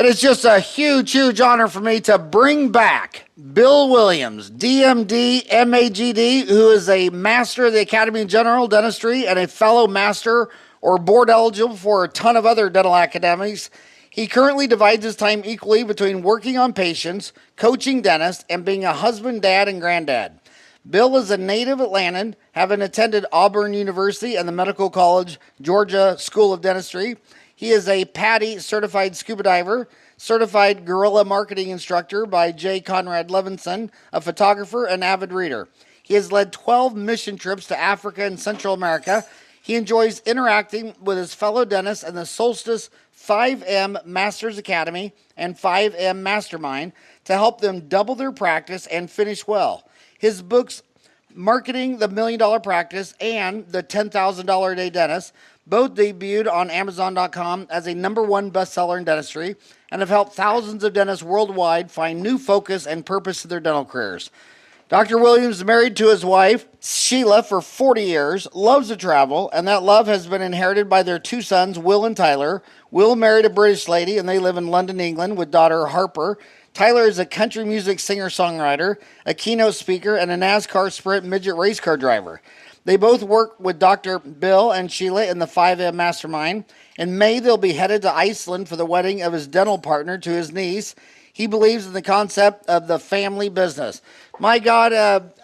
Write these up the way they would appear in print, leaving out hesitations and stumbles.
It is just a huge, huge honor for me to bring back Bill Williams, DMD, MAGD, who is a master of the Academy of General Dentistry and a fellow master or board eligible for a ton of other dental academies. He currently divides his time equally between working on patients, coaching dentists, and being a husband, dad, and granddad. Bill is a native Atlantan, having attended Auburn University and the Medical College, Georgia School of Dentistry. He is a PADDI certified scuba diver, certified Guerrilla Marketing Instructor by Conrad Levinson, a photographer and avid reader. He has led 12 mission trips to Africa and Central America. He enjoys interacting with his fellow dentists in the Solstice 5M Masters Academy and 5M Mastermind to help them double their practice and finish well. His books, Marketing the $1 Million Practice and The $10,000 a Day Dentist, both debuted on Amazon.com as a #1 bestseller in dentistry and have helped thousands of dentists worldwide find new focus and purpose to their dental careers. Dr. Williams is married to his wife, Sheila, for 40 years, loves to travel, and that love has been inherited by their 2 sons, Will and Tyler. Will married a British lady, and they live in London, England, with daughter Harper. Tyler is a country music singer-songwriter, a keynote speaker, and a NASCAR sprint midget race car driver. They both work with Dr. Bill and Sheila in the 5M Mastermind. In May, they'll be headed to Iceland for the wedding of his dental partner to his niece. He believes in the concept of the family business. My God,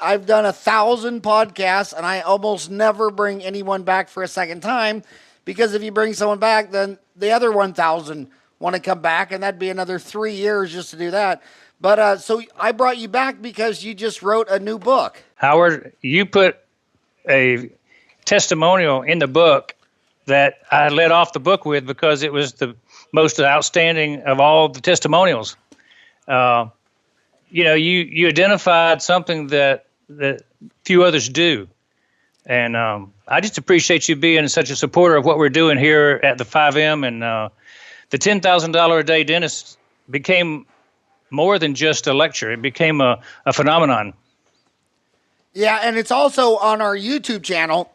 I've done 1,000 podcasts, and I almost never bring anyone back for a second time, because if you bring someone back, then the other 1,000 want to come back, and that'd be another 3 years just to do that. But so I brought you back because you just wrote a new book. Howard, you put a testimonial in the book that I led off the book with because it was the most outstanding of all the testimonials. You identified something that few others do. And I just appreciate you being such a supporter of what we're doing here at the 5M. And the $10,000 a day dentist became more than just a lecture. It became a phenomenon. Yeah, and it's also on our YouTube channel.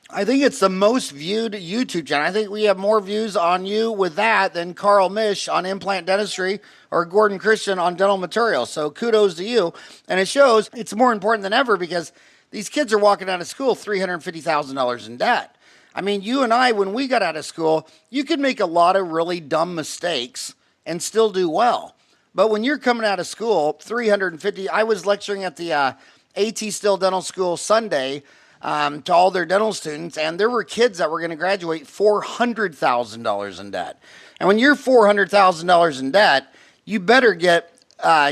I think it's the most viewed YouTube channel. I think we have more views on you with that than Carl Misch on implant dentistry or Gordon Christian on dental materials. So kudos to you. And it shows it's more important than ever because these kids are walking out of school $350,000 in debt. I mean, you and I, when we got out of school, you could make a lot of really dumb mistakes and still do well. But when you're coming out of school, I was lecturing at the AT Still Dental School Sunday to all their dental students, and there were kids that were going to graduate $400,000 in debt. And when you're $400,000 in debt, you better get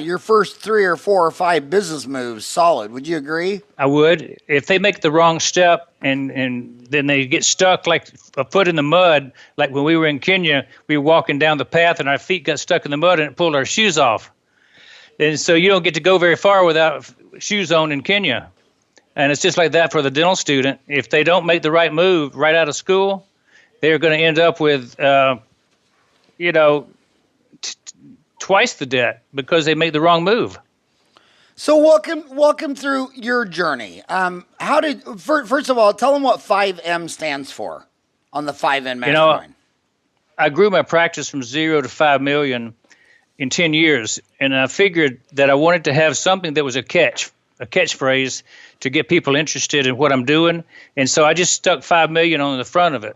your first 3 or 4 or 5 business moves solid. Would you agree? I would. If they make the wrong step and then they get stuck like a foot in the mud, like when we were in Kenya, we were walking down the path and our feet got stuck in the mud and it pulled our shoes off. And so you don't get to go very far without shoes on in Kenya. And it's just like that for the dental student. If they don't make the right move right out of school, they're going to end up with, twice the debt because they make the wrong move. So walk through your journey. First of all, tell them what 5M stands for on the 5M Mastermind. I grew my practice from 0 to 5 million in 10 years, and I figured that I wanted to have something that was a catchphrase to get people interested in what I'm doing, and so I just stuck 5 million on the front of it.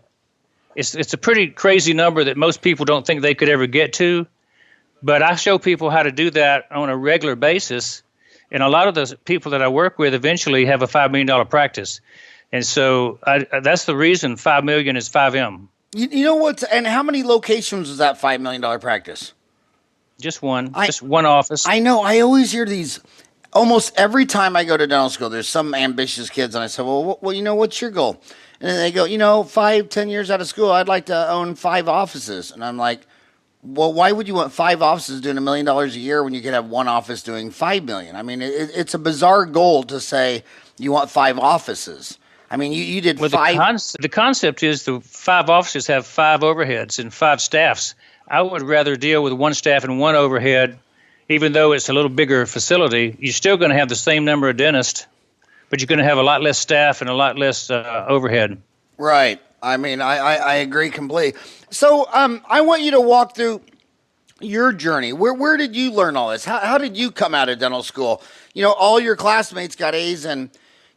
It's a pretty crazy number that most people don't think they could ever get to, but I show people how to do that on a regular basis, and a lot of the people that I work with eventually have a $5 million practice, and so that's the reason 5 million is 5M. You know what? And how many locations was that $5 million practice? Just one. Just one office. I know. I always hear these. Almost every time I go to dental school, there's some ambitious kids, and I say, well, what's your goal? And then they go, 5-10 years out of school, I'd like to own 5 offices. And I'm like, well, why would you want 5 offices doing $1 million a year when you could have one office doing $5 million? I mean, it's a bizarre goal to say you want 5 offices. I mean, you did 5. The concept is the 5 offices have 5 overheads and 5 staffs. I would rather deal with 1 staff and 1 overhead. Even though it's a little bigger facility, you're still going to have the same number of dentists, but you're going to have a lot less staff and a lot less overhead. Right. I mean, I agree completely. So I want you to walk through your journey. Where did you learn all this? How did you come out of dental school? You know, all your classmates got A's in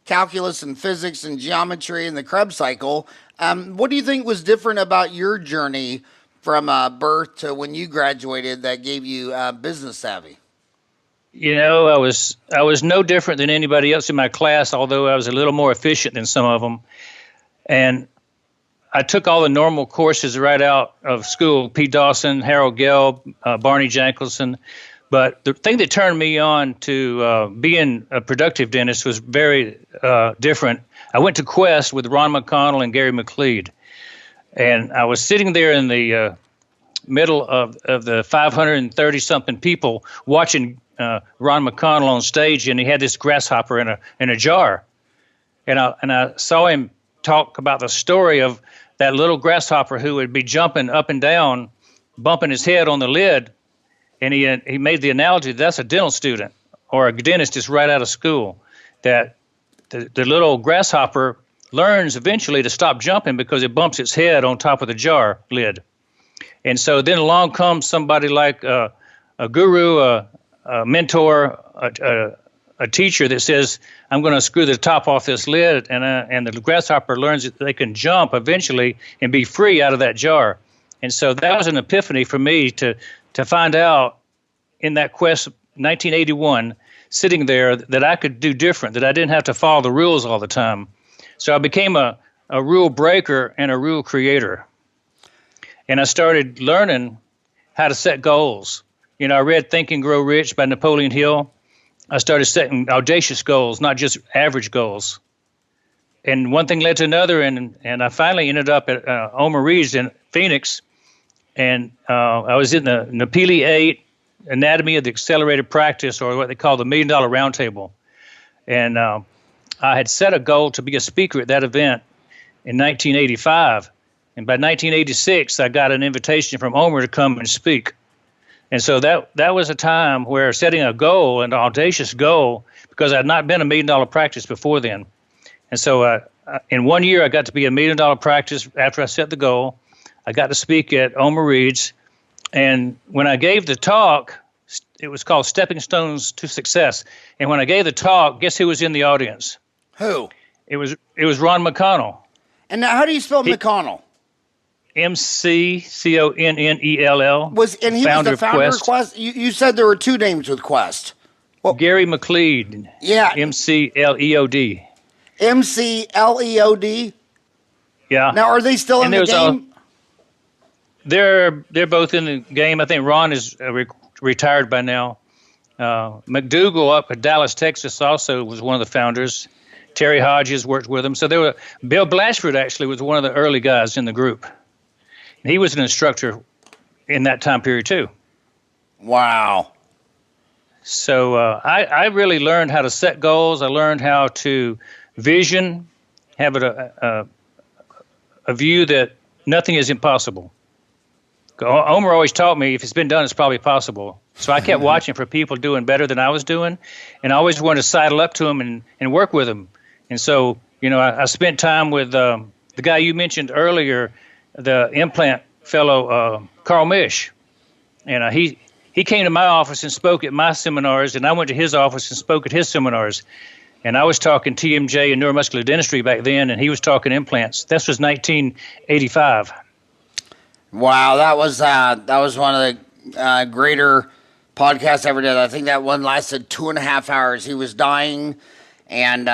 calculus and physics and geometry and the Krebs cycle. What do you think was different about your journey from birth to when you graduated that gave you business savvy? You know, I was no different than anybody else in my class, although I was a little more efficient than some of them. And I took all the normal courses right out of school, Pete Dawson, Harold Gelb, Barney Jankelson. But the thing that turned me on to being a productive dentist was very different. I went to Quest with Ron McConnell and Gary McLeod. And I was sitting there in the middle of the 530-something people watching Ron McConnell on stage, and he had this grasshopper in a jar. And I saw him talk about the story of that little grasshopper who would be jumping up and down, bumping his head on the lid. And he made the analogy that's a dental student or a dentist is right out of school, that the little grasshopper learns eventually to stop jumping because it bumps its head on top of the jar lid. And so then along comes somebody like a guru, a mentor, a teacher that says, I'm going to screw the top off this lid, and the grasshopper learns that they can jump eventually and be free out of that jar. And so that was an epiphany for me to find out in that Quest 1981, sitting there, that I could do different, that I didn't have to follow the rules all the time. So I became a rule breaker and a rule creator. And I started learning how to set goals. You know, I read Think and Grow Rich by Napoleon Hill. I started setting audacious goals, not just average goals. And one thing led to another, and I finally ended up at Omer Reed's in Phoenix, and I was in the Napili 8 Anatomy of the Accelerated Practice, or what they call the $1 Million Roundtable. And I had set a goal to be a speaker at that event in 1985. And by 1986, I got an invitation from Omer to come and speak. And so that was a time where setting a goal, an audacious goal, because I had not been a $1 million practice before then. And so in 1 year, I got to be a $1 million practice after I set the goal. I got to speak at Omer Reed's. And when I gave the talk, it was called Stepping Stones to Success. And when I gave the talk, guess who was in the audience? Who? It was Ron McConnell. And now, how do you spell McConnell? McConnell. He was the founder of Quest? You said there were two names with Quest. Well, Gary McLeod. Yeah. McLeod. McLeod? Yeah. Now, are they still in the game? They're both in the game. I think Ron is retired by now. McDougal up at Dallas, Texas, also was one of the founders. Terry Hodges worked with him. So Bill Blatchford actually was one of the early guys in the group. He was an instructor in that time period too. Wow. So I really learned how to set goals. I learned how to vision, have a view that nothing is impossible. Omer always taught me, if it's been done, it's probably possible. So I kept watching for people doing better than I was doing, and I always wanted to sidle up to them and work with them. And so, you know, I spent time with the guy you mentioned earlier, the implant fellow, Carl Misch. And he came to my office and spoke at my seminars, and I went to his office and spoke at his seminars. And I was talking TMJ and neuromuscular dentistry back then, and he was talking implants. This was 1985. Wow, that was one of the greater podcasts I ever did. I think that one lasted 2.5 hours. He was dying, and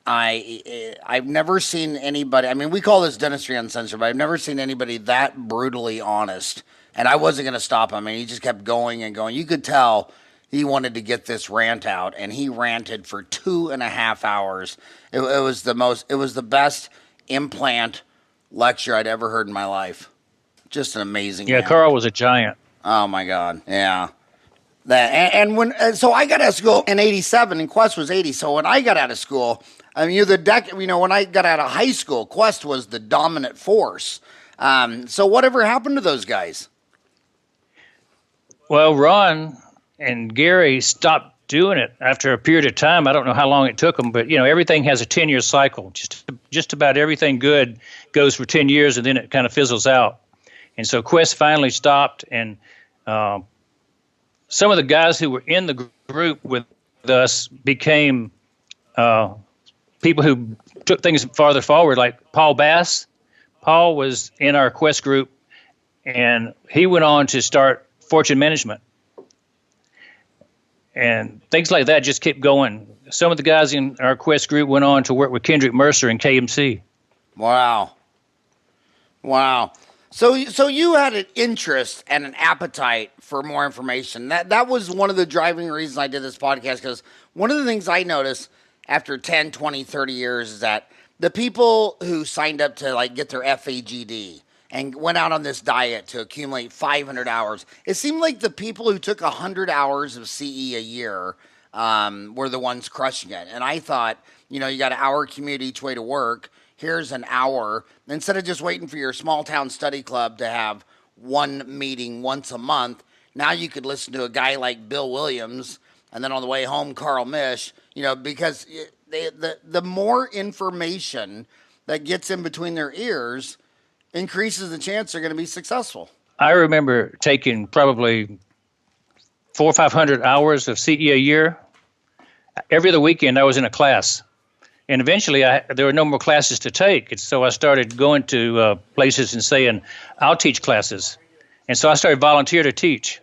I've never seen anybody. I mean, we call this Dentistry Uncensored, but I've never seen anybody that brutally honest. And I wasn't going to stop him. I mean, he just kept going and going. You could tell he wanted to get this rant out, and he ranted for 2.5 hours. It was the best implant lecture I'd ever heard in my life. Just an amazing. Yeah, man. Carl was a giant. Oh my God, yeah. So I got out of school in '87, and Quest was '80. So when I got out of school, I mean, when I got out of high school, Quest was the dominant force. So whatever happened to those guys? Well, Ron and Gary stopped doing it after a period of time. I don't know how long it took them, but you know, everything has a 10-year cycle. Just about everything good goes for 10 years, and then it kind of fizzles out. And so Quest finally stopped, and some of the guys who were in the group with us became people who took things farther forward, like Paul Bass. Paul was in our Quest group, and he went on to start Fortune Management. And things like that just kept going. Some of the guys in our Quest group went on to work with Kendrick Mercer and KMC. Wow. So you had an interest and an appetite for more information. That was one of the driving reasons I did this podcast, because one of the things I noticed after 10, 20, 30 years is that the people who signed up to like get their FAGD and went out on this diet to accumulate 500 hours, it seemed like the people who took 100 hours of CE a year were the ones crushing it. And I thought, you got an hour commute each way to work. Here's an hour. Instead of just waiting for your small town study club to have one meeting once a month, now you could listen to a guy like Bill Williams, and then on the way home, Carl Misch, because the more information that gets in between their ears increases the chance they're going to be successful. I remember taking probably 400 or 500 hours of CE a year. Every other weekend, I was in a class. And eventually, there were no more classes to take. And so I started going to places and saying, I'll teach classes. And so I started volunteer to teach.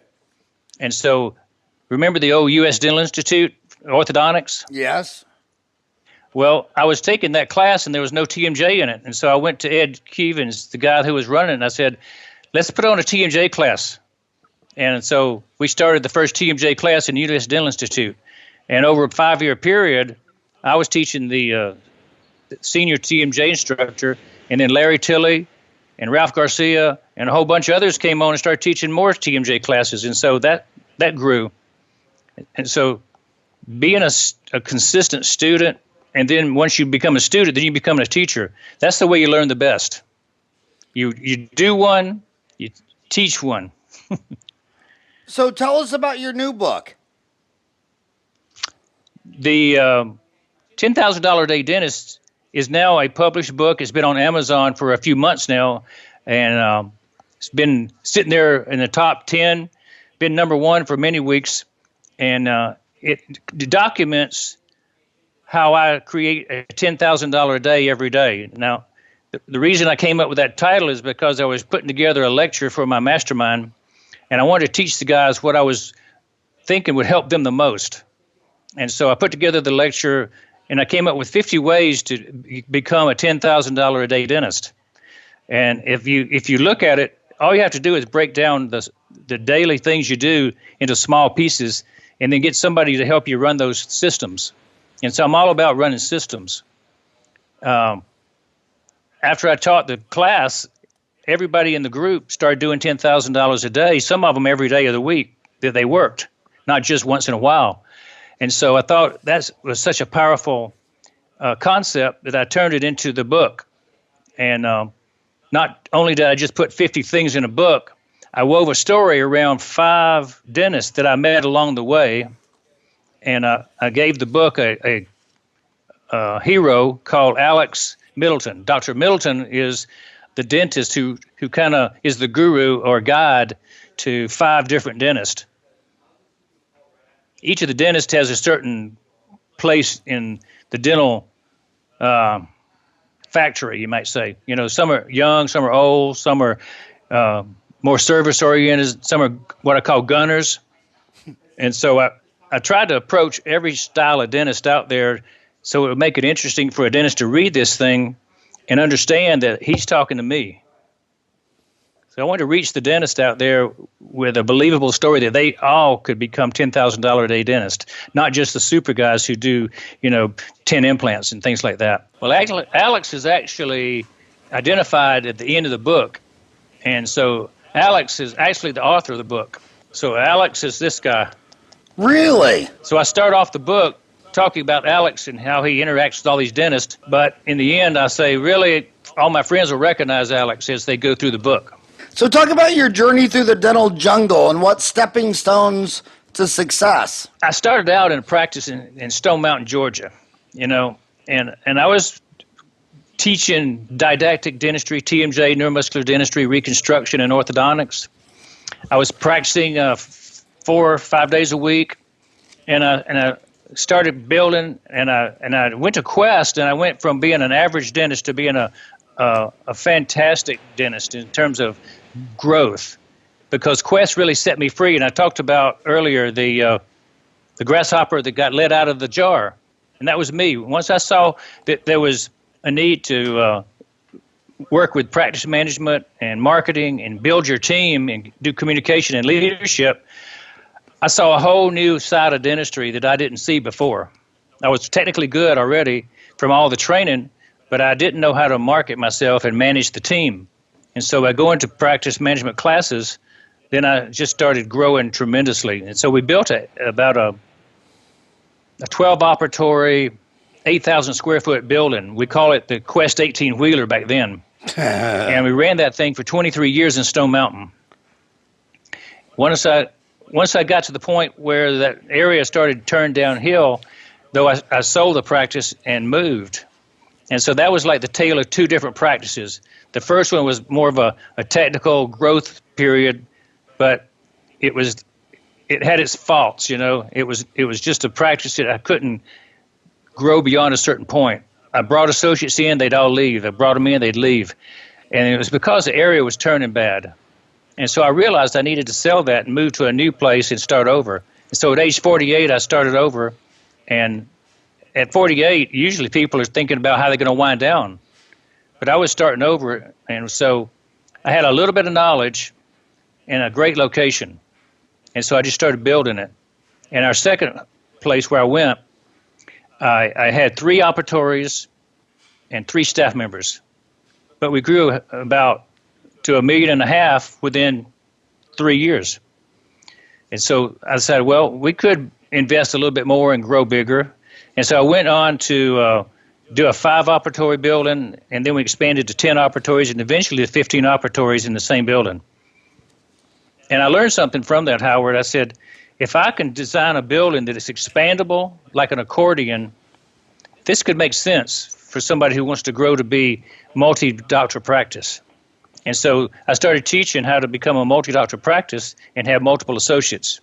And so remember the old U.S. Dental Institute, orthodontics? Yes. Well, I was taking that class, and there was no TMJ in it. And so I went to Ed Keevins, the guy who was running it, and I said, let's put on a TMJ class. And so we started the first TMJ class in the U.S. Dental Institute. And over a 5-year period, I was teaching the senior TMJ instructor, and then Larry Tilley and Ralph Garcia and a whole bunch of others came on and started teaching more TMJ classes. And so that grew. And so being a consistent student, and then once you become a student, then you become a teacher. That's the way you learn the best. You do one, you teach one. So tell us about your new book. The $10,000 a Day Dentist is now a published book. It's been on Amazon for a few months now, and it's been sitting there in the top 10, been number 1 for many weeks, and it documents how I create a $10,000 a day every day. Now, the reason I came up with that title is because I was putting together a lecture for my mastermind, and I wanted to teach the guys what I was thinking would help them the most. And so I put together the lecture, and I came up with 50 ways to become a $10,000 a day dentist. And if you look at it, all you have to do is break down the daily things you do into small pieces, and then get somebody to help you run those systems. And so I'm all about running systems. After I taught the class, everybody in the group started doing $10,000 a day, some of them every day of the week that they worked, not just once in a while. And so I thought that was such a powerful concept that I turned it into the book. And not only did I just put 50 things in a book, I wove a story around 5 dentists that I met along the way. And I gave the book a hero called Alex Middleton. Dr. Middleton is the dentist who kind of is the guru or guide to 5 different dentists. Each of the dentists has a certain place in the dental factory, you might say. Some are young, some are old, some are more service-oriented, some are what I call gunners. And so I tried to approach every style of dentist out there so it would make it interesting for a dentist to read this thing and understand that he's talking to me. So I wanted to reach the dentist out there with a believable story that they all could become $10,000 a day dentists, not just the super guys who do, 10 implants and things like that. Well, actually, Alex is actually identified at the end of the book. And so Alex is actually the author of the book. So Alex is this guy. Really? So I start off the book talking about Alex and how he interacts with all these dentists. But in the end, I say, really, all my friends will recognize Alex as they go through the book. So talk about your journey through the dental jungle and what stepping stones to success. I started out in a practice in Stone Mountain, Georgia, and I was teaching didactic dentistry, TMJ, neuromuscular dentistry, reconstruction, and orthodontics. I was practicing 4 or 5 days a week, and I started building, and I went to Quest, and I went from being an average dentist to being a fantastic dentist in terms of growth, because Quest really set me free. And I talked about earlier the grasshopper that got let out of the jar, and that was me. Once I saw that there was a need to work with practice management and marketing and build your team and do communication and leadership, I saw a whole new side of dentistry that I didn't see before. I was technically good already from all the training, but I didn't know how to market myself and manage the team. And so by going to practice management classes, then I just started growing tremendously. And so we built about a 12-operatory, 8,000 square foot building. We call it the Quest 18-wheeler back then. And we ran that thing for 23 years in Stone Mountain. Once I got to the point where that area started to turn downhill, though I sold the practice and moved. And so that was like the tale of two different practices. The first one was more of a technical growth period, but it had its faults, you know. It was just a practice that I couldn't grow beyond a certain point. I brought associates in, they'd all leave. I brought them in, they'd leave. And it was because the area was turning bad. And so I realized I needed to sell that and move to a new place and start over. And so at age 48, I started over. And at 48, usually people are thinking about how they're going to wind down. But I was starting over, and so I had a little bit of knowledge and a great location. And so I just started building it. And our second place where I went, I had 3 operatories and 3 staff members. But we grew about to $1.5 million within 3 years. And so I decided, well, we could invest a little bit more and grow bigger. And so I went on to do a 5-operatory building, and then we expanded to 10 operatories and eventually to 15 operatories in the same building. And I learned something from that, Howard. I said, if I can design a building that is expandable like an accordion, this could make sense for somebody who wants to grow to be multi-doctor practice. And so I started teaching how to become a multi-doctor practice and have multiple associates.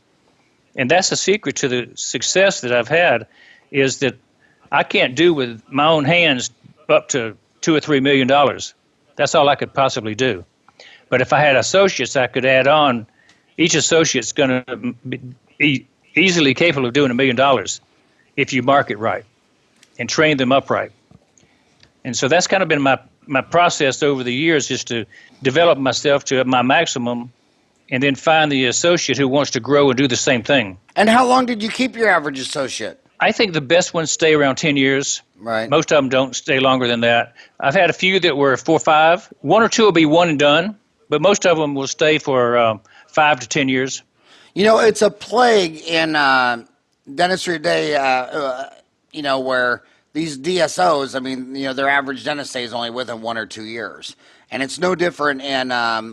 And that's the secret to the success that I've had, is that I can't do with my own hands up to $2 or $3 million. That's all I could possibly do. But if I had associates, I could add on. Each associate's going to be easily capable of doing $1 million if you market right and train them upright. And so that's kind of been my process over the years, is to develop myself to my maximum and then find the associate who wants to grow and do the same thing. And how long did you keep your average associate? I think the best ones stay around 10 years. Right. Most of them don't stay longer than that. I've had a few that were 4 or 5. 1 or 2 will be one and done, but most of them will stay for 5 to 10 years. You know, it's a plague in dentistry today, where these DSOs, I mean, their average dentist stays only with them 1 or 2 years. And it's no different in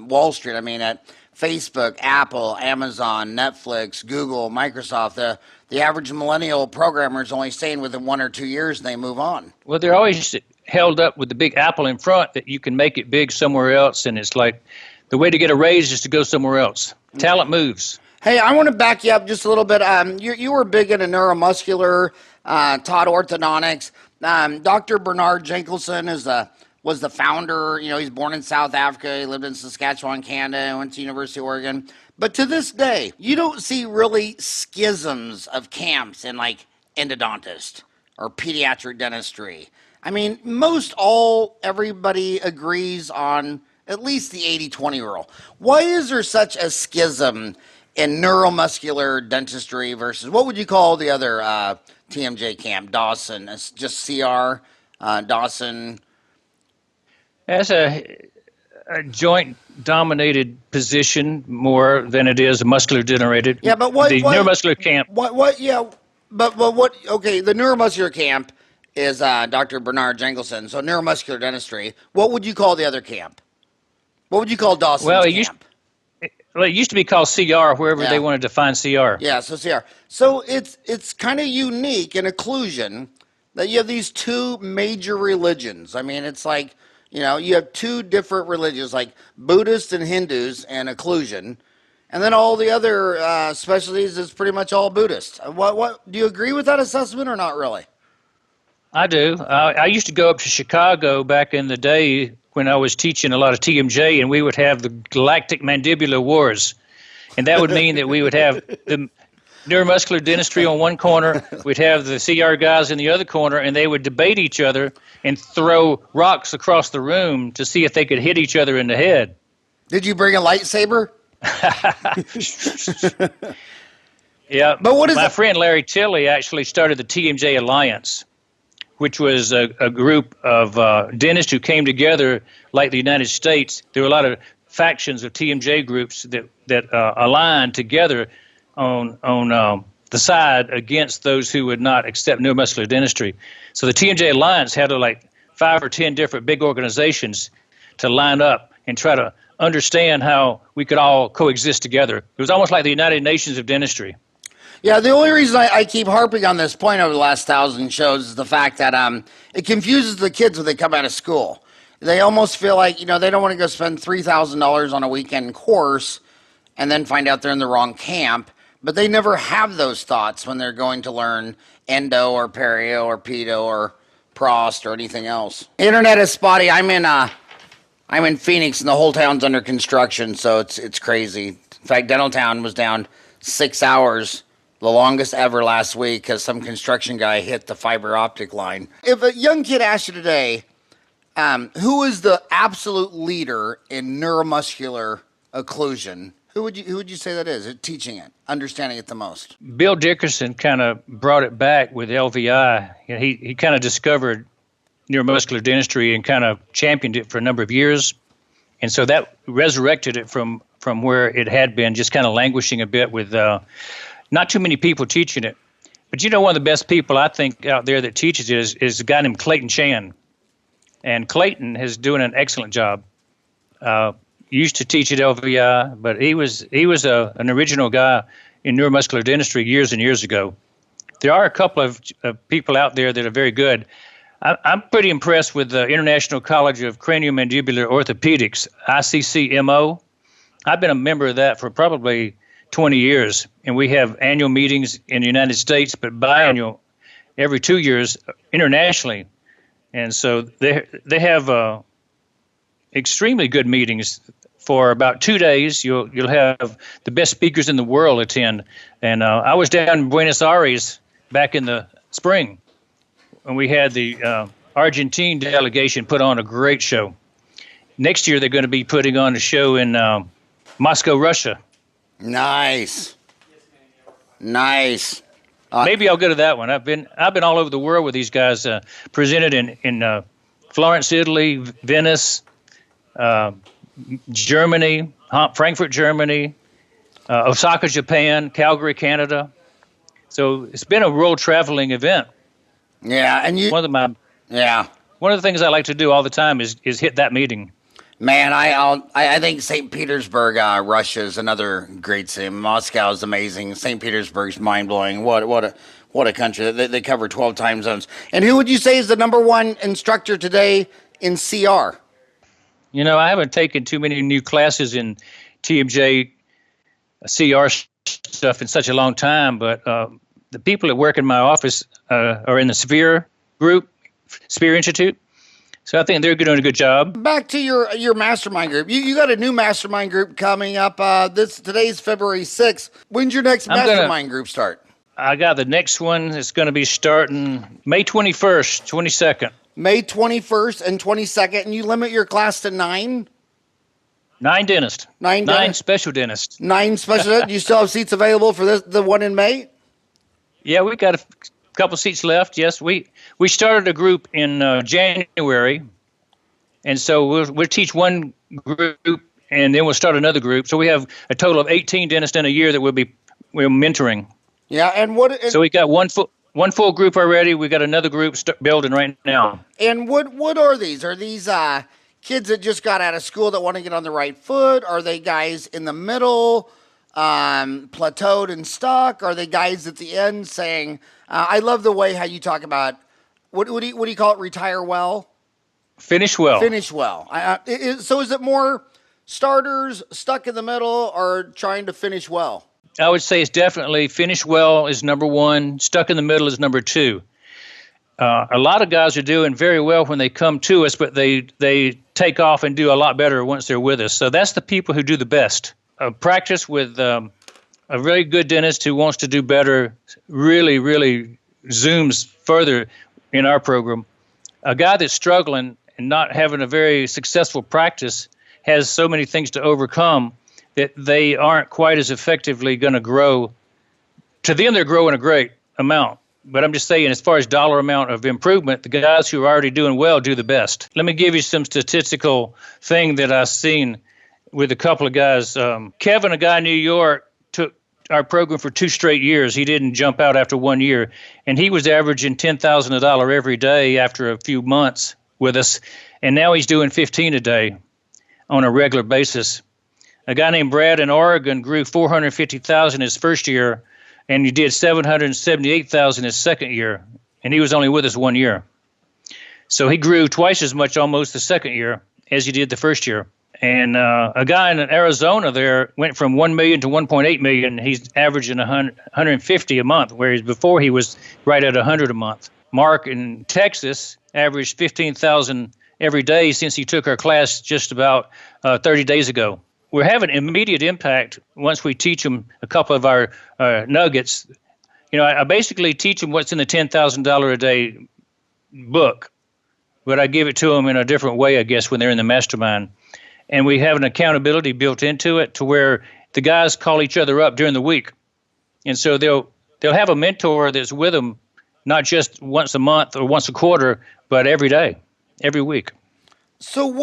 Wall Street. I mean, at Facebook, Apple, Amazon, Netflix, Google, Microsoft, the average millennial programmer is only staying within 1 or 2 years and they move on. Well, they're always held up with the big apple in front that you can make it big somewhere else. And it's like the way to get a raise is to go somewhere else. Talent moves. Hey, I want to back you up just a little bit. You were big into neuromuscular, taught orthodontics. Dr. Bernard Jenkelson was the founder. He's born in South Africa. He lived in Saskatchewan, Canada, went to University of Oregon. But to this day, you don't see really schisms of camps in like endodontist or pediatric dentistry. I mean, everybody agrees on at least the 80-20 rule. Why is there such a schism in neuromuscular dentistry versus, what would you call the other TMJ camp? Dawson, it's just CR, Dawson. As a joint-dominated position more than it is a muscular-generated. Yeah, but what the neuromuscular camp? Okay, the neuromuscular camp is Dr. Bernard Jenkelson. So neuromuscular dentistry. What would you call the other camp? What would you call Dawson's camp? It used to be called CR, wherever they wanted to find CR. Yeah, so CR. So it's kind of unique in occlusion that you have these 2 major religions. I mean, it's like, you have 2 different religions, like Buddhists and Hindus and occlusion. And then all the other specialties is pretty much all Buddhist. What do you agree with that assessment or not really? I do. I used to go up to Chicago back in the day when I was teaching a lot of TMJ, and we would have the Galactic Mandibular Wars. And that would mean that we would have the neuromuscular dentistry on one corner, we'd have the CR guys in the other corner, and they would debate each other and throw rocks across the room to see if they could hit each other in the head. Did you bring a lightsaber? Yeah. But what is my friend Larry Tilley actually started the TMJ Alliance, which was a group of dentists who came together like the United States. There were a lot of factions of TMJ groups that aligned together on the side against those who would not accept neuromuscular dentistry. So the TMJ Alliance had like 5 or 10 different big organizations to line up and try to understand how we could all coexist together. It was almost like the United Nations of dentistry. Yeah, the only reason I keep harping on this point over the last 1,000 shows is the fact that it confuses the kids when they come out of school. They almost feel like, they don't want to go spend $3,000 on a weekend course and then find out they're in the wrong camp, but they never have those thoughts when they're going to learn endo or perio or pedo or prost or anything else. Internet is spotty. I'm in Phoenix and the whole town's under construction, so it's crazy. In fact, Dental Town was down 6 hours, the longest ever last week, because some construction guy hit the fiber optic line. If a young kid asked you today, who is the absolute leader in neuromuscular occlusion, who would you say that is? Teaching it, understanding it the most. Bill Dickerson kind of brought it back with LVI. He kind of discovered neuromuscular dentistry and kind of championed it for a number of years. And so that resurrected it from where it had been, just kind of languishing a bit with not too many people teaching it. But one of the best people I think out there that teaches it is a guy named Clayton Chan. And Clayton is doing an excellent job. Used to teach at LVI, but he was an original guy in neuromuscular dentistry years and years ago. There are a couple of people out there that are very good. I'm pretty impressed with the International College of Craniomandibular Orthopedics, ICCMO. I've been a member of that for probably 20 years, and we have annual meetings in the United States, but biannual every 2 years internationally. And so they have extremely good meetings for about 2 days. You'll have the best speakers in the world attend. And I was down in Buenos Aires back in the spring, and we had the Argentine delegation put on a great show. Next year, they're going to be putting on a show in Moscow, Russia. Nice. Maybe I'll go to that one. I've been all over the world with these guys. Presented in Florence, Italy, Venice, Germany, Frankfurt, Germany, Osaka, Japan, Calgary, Canada. So it's been a world traveling event. Yeah, and one of the things I like to do all the time is hit that meeting. Man, I think St. Petersburg, Russia is another great city. Moscow is amazing. St. Petersburg's mind blowing. What a country. They cover 12 time zones. And who would you say is the number one instructor today in CR? I haven't taken too many new classes in TMJ CR stuff in such a long time, but the people that work in my office are in the Sphere group, Sphere Institute. So I think they're doing a good job. Back to your mastermind group. You got a new mastermind group coming up. Today's February 6th. When's your next mastermind group start? I got the next one. It's going to be starting May 21st, 22nd. May 21st and 22nd. And you limit your class to 9? 9 dentists. 9 special dentists. 9 special dentists. Do you still have seats available for the one in May? Yeah, we got a couple seats left. Yes, we started a group in January, and so we'll teach one group, and then we'll start another group. So we have a total of 18 dentists in a year that we're mentoring. Yeah, and so we got one full group already. We got another group building right now. And what are these? Are these kids that just got out of school that want to get on the right foot? Are they guys in the middle, plateaued and stuck? Are they guys at the end saying, I love the way how you talk about, what do you call it, retire well? Finish well. Finish well. So is it more starters, stuck in the middle, or trying to finish well? I would say it's definitely finish well is number one. Stuck in the middle is number two. A lot of guys are doing very well when they come to us, but they take off and do a lot better once they're with us. So that's the people who do the best. Practice with a really good dentist who wants to do better really, really zooms further in our program. A guy that's struggling and not having a very successful practice has so many things to overcome that they aren't quite as effectively going to grow. To them, they're growing a great amount. But I'm just saying, as far as dollar amount of improvement, the guys who are already doing well do the best. Let me give you some statistical thing that I've seen with a couple of guys. Kevin, a guy in New York, took our program for 2 straight years. He didn't jump out after 1 year. And he was averaging $10,000 every day after a few months with us. And now he's doing 15 a day on a regular basis. A guy named Brad in Oregon grew $450,000 his first year, and he did $778,000 his second year, and he was only with us 1 year. So he grew twice as much almost the second year as he did the first year. And a guy in Arizona there went from 1 million to 1.8 million. He's averaging 150 a month, whereas before he was right at 100 a month. Mark in Texas averaged 15,000 every day since he took our class just about 30 days ago. We're having immediate impact once we teach them a couple of our nuggets. You know, I basically teach them what's in the $10,000 a day book, but I give it to them in a different way, I guess, when they're in the mastermind. And we have an accountability built into it to where the guys call each other up during the week. And so they'll have a mentor that's with them, not just once a month or once a quarter, but every day, every week. So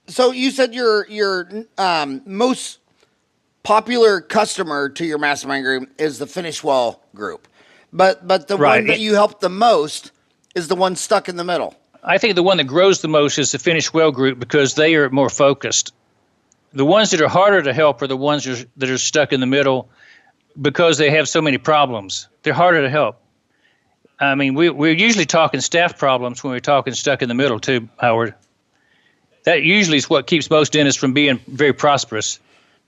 so you said your most popular customer to your mastermind group is the Finish Well group, but the one that you help the most is the one stuck in the middle. I think the one that grows the most is the Finish Well group because they are more focused. The ones that are harder to help are the ones that are stuck in the middle because they have so many problems. They're harder to help. I mean, we're usually talking staff problems when we're talking stuck in the middle too, Howard. That usually is what keeps most dentists from being very prosperous.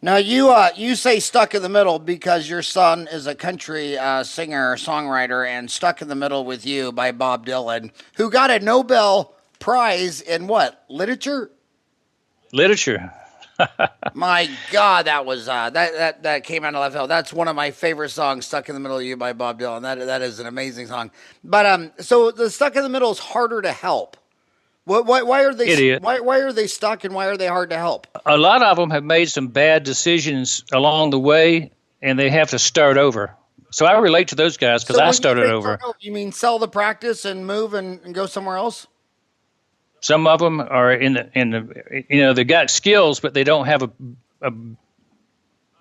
Now, you say stuck in the middle because your son is a country singer, songwriter, and Stuck in the Middle with You by Bob Dylan, who got a Nobel Prize in what? Literature? Literature. My God, that was that came out of left field. That's one of my favorite songs, "Stuck in the Middle of You" by Bob Dylan. That is an amazing song. But so the stuck in the middle is harder to help. Why are they? Why are they stuck and why are they hard to help? A lot of them have made some bad decisions along the way, and they have to start over. So I relate to those guys because I started over. You mean sell the practice and move and go somewhere else? Some of them are in the they got skills, but they don't have a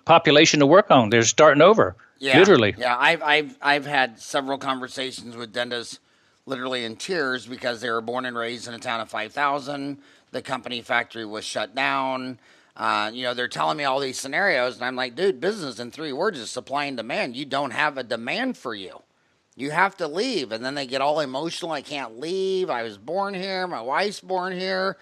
population to work on. They're starting over, literally. Yeah, I've had several conversations with dentists, literally in tears, because they were born and raised in a town of 5,000. The company factory was shut down. They're telling me all these scenarios, and I'm like, dude, business in 3 words is supply and demand. You don't have a demand for you. You have to leave. And then they get all emotional. I can't leave. I was born here. My wife's born here.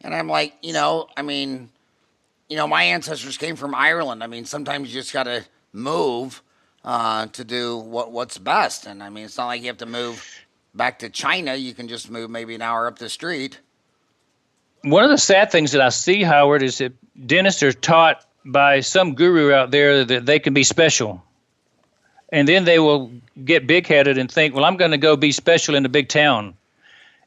And I'm like, my ancestors came from Ireland. I mean, sometimes you just got to move to do what's best. And I mean, it's not like you have to move back to China. You can just move maybe an hour up the street. One of the sad things that I see, Howard, is that dentists are taught by some guru out there that they can be special. And then they will get big-headed and think, well, I'm going to go be special in a big town.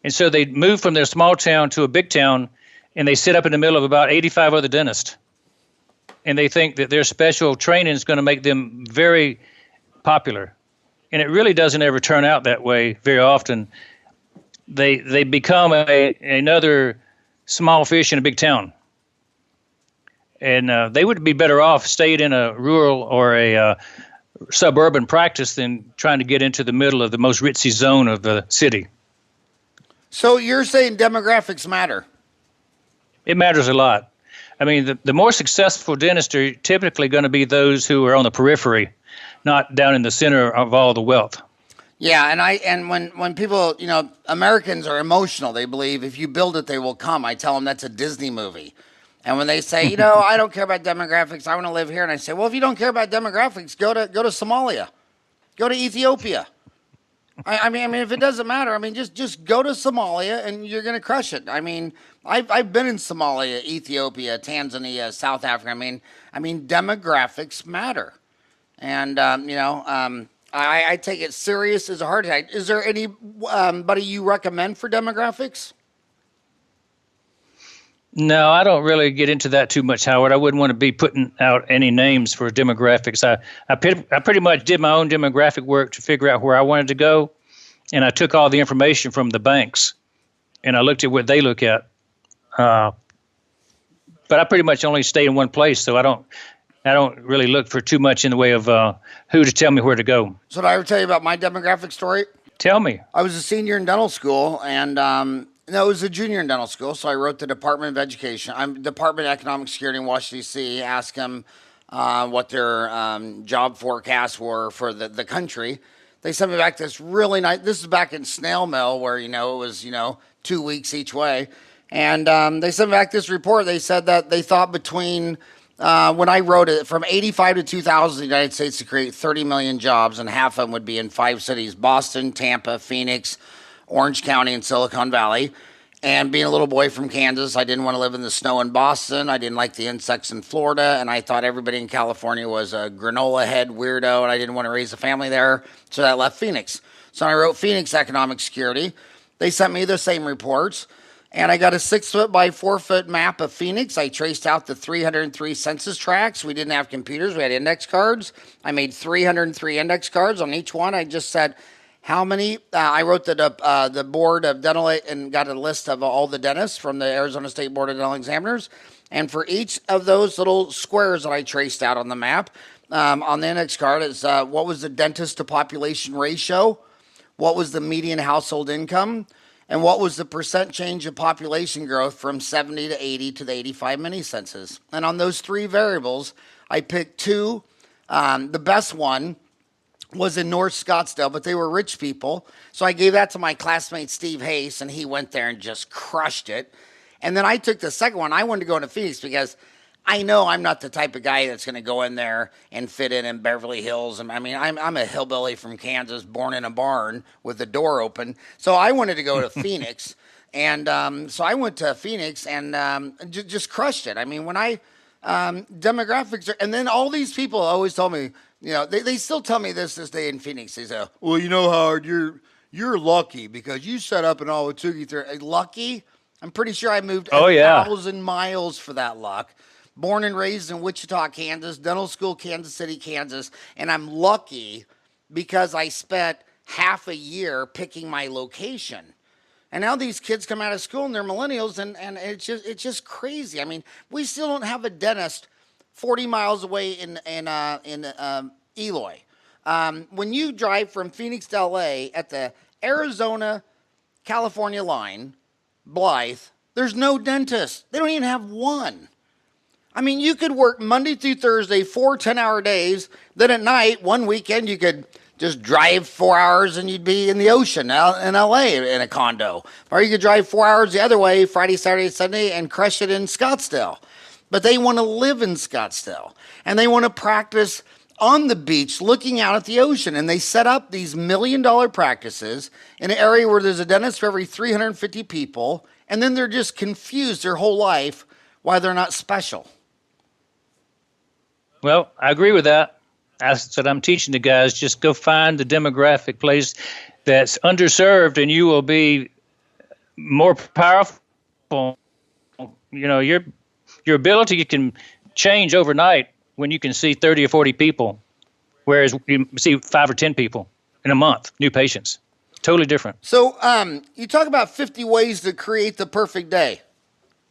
And so they move from their small town to a big town, and they sit up in the middle of about 85 other dentists. And they think that their special training is going to make them very popular. And it really doesn't ever turn out that way very often. They become another small fish in a big town. And they would be better off staying in a rural or a suburban practice than trying to get into the middle of the most ritzy zone of the city. So you're saying demographics matter? It matters a lot. I mean, the more successful dentists are typically going to be those who are on the periphery, not down in the center of all the wealth. Yeah, and when people, Americans are emotional. They believe if you build it, they will come. I tell them that's a Disney movie. And when they say, I don't care about demographics, I want to live here, and I say, well, if you don't care about demographics, go to Somalia, go to Ethiopia. I mean, if it doesn't matter, just go to Somalia and you're going to crush it. I mean, I've been in Somalia, Ethiopia, Tanzania, South Africa. I mean, demographics matter, and I take it serious as a heart attack. Is there anybody you recommend for demographics? No, I don't really get into that too much, Howard. I wouldn't want to be putting out any names for demographics. I pretty much did my own demographic work to figure out where I wanted to go, and I took all the information from the banks, and I looked at what they look at. But I pretty much only stay in one place, so I don't really look for too much in the way of who to tell me where to go. So did I ever tell you about my demographic story? Tell me. I was a senior in dental school, and no, it was a junior in dental school. So I wrote the Department of Education. I'm Department of Economic Security in Washington, D.C., asked them what their job forecasts were for the country. They sent me back this really nice, this is back in snail mail where, it was, 2 weeks each way. And they sent me back this report. They said that they thought between, when I wrote it, from 85 to 2000, the United States to create 30 million jobs, and half of them would be in 5 cities, Boston, Tampa, Phoenix, Orange County, and Silicon Valley. And being a little boy from Kansas, I didn't want to live in the snow in Boston. I didn't like the insects in Florida. And I thought everybody in California was a granola head weirdo, and I didn't want to raise a family there. So that left Phoenix. So I wrote Phoenix Economic Security. They sent me the same reports. And I got a 6 foot by 4 foot map of Phoenix. I traced out the 303 census tracts. We didn't have computers. We had index cards. I made 303 index cards. On each one, I just said, how many? I wrote the Board of Dental and got a list of all the dentists from the Arizona State Board of Dental Examiners. And for each of those little squares that I traced out on the map, on the index card, is what was the dentist to population ratio, what was the median household income, and what was the percent change of population growth from 70 to 80 to the 85 mini census. And on those 3 variables, I picked 2. The best one was in North Scottsdale, but they were rich people. So I gave that to my classmate, Steve Hayes, and he went there and just crushed it. And then I took the second one. I wanted to go into Phoenix because I know I'm not the type of guy that's going to go in there and fit in Beverly Hills. I'm a hillbilly from Kansas, born in a barn with the door open. So I wanted to go to Phoenix. And so I went to Phoenix and just crushed it. I mean, when demographics and then all these people always told me, they still tell me this day in Phoenix. They say, well, Howard, you're lucky because you set up and all it took you through. Lucky? I'm pretty sure I moved 1,000 miles for that luck. Born and raised in Wichita, Kansas, dental school, Kansas City, Kansas. And I'm lucky because I spent half a year picking my location. And now these kids come out of school and they're millennials, and it's just crazy. I mean, we still don't have a dentist 40 miles away in Eloy. When you drive from Phoenix to LA at the Arizona-California line, Blythe, there's no dentist. They don't even have one. I mean, you could work Monday through Thursday, 4 10-hour days. Then at night, one weekend, you could just drive 4 hours and you'd be in the ocean in LA in a condo. Or you could drive 4 hours the other way, Friday, Saturday, Sunday, and crush it in Scottsdale. But they want to live in Scottsdale. And they want to practice on the beach looking out at the ocean. And they set up these $1 million practices in an area where there's a dentist for every 350 people. And then they're just confused their whole life why they're not special. Well, I agree with that. That's what I'm teaching the guys. Just go find the demographic place that's underserved, and you will be more powerful. Your ability can change overnight when you can see 30 or 40 people, whereas you see 5 or 10 people in a month, new patients. Totally different. So you talk about 50 ways to create the perfect day.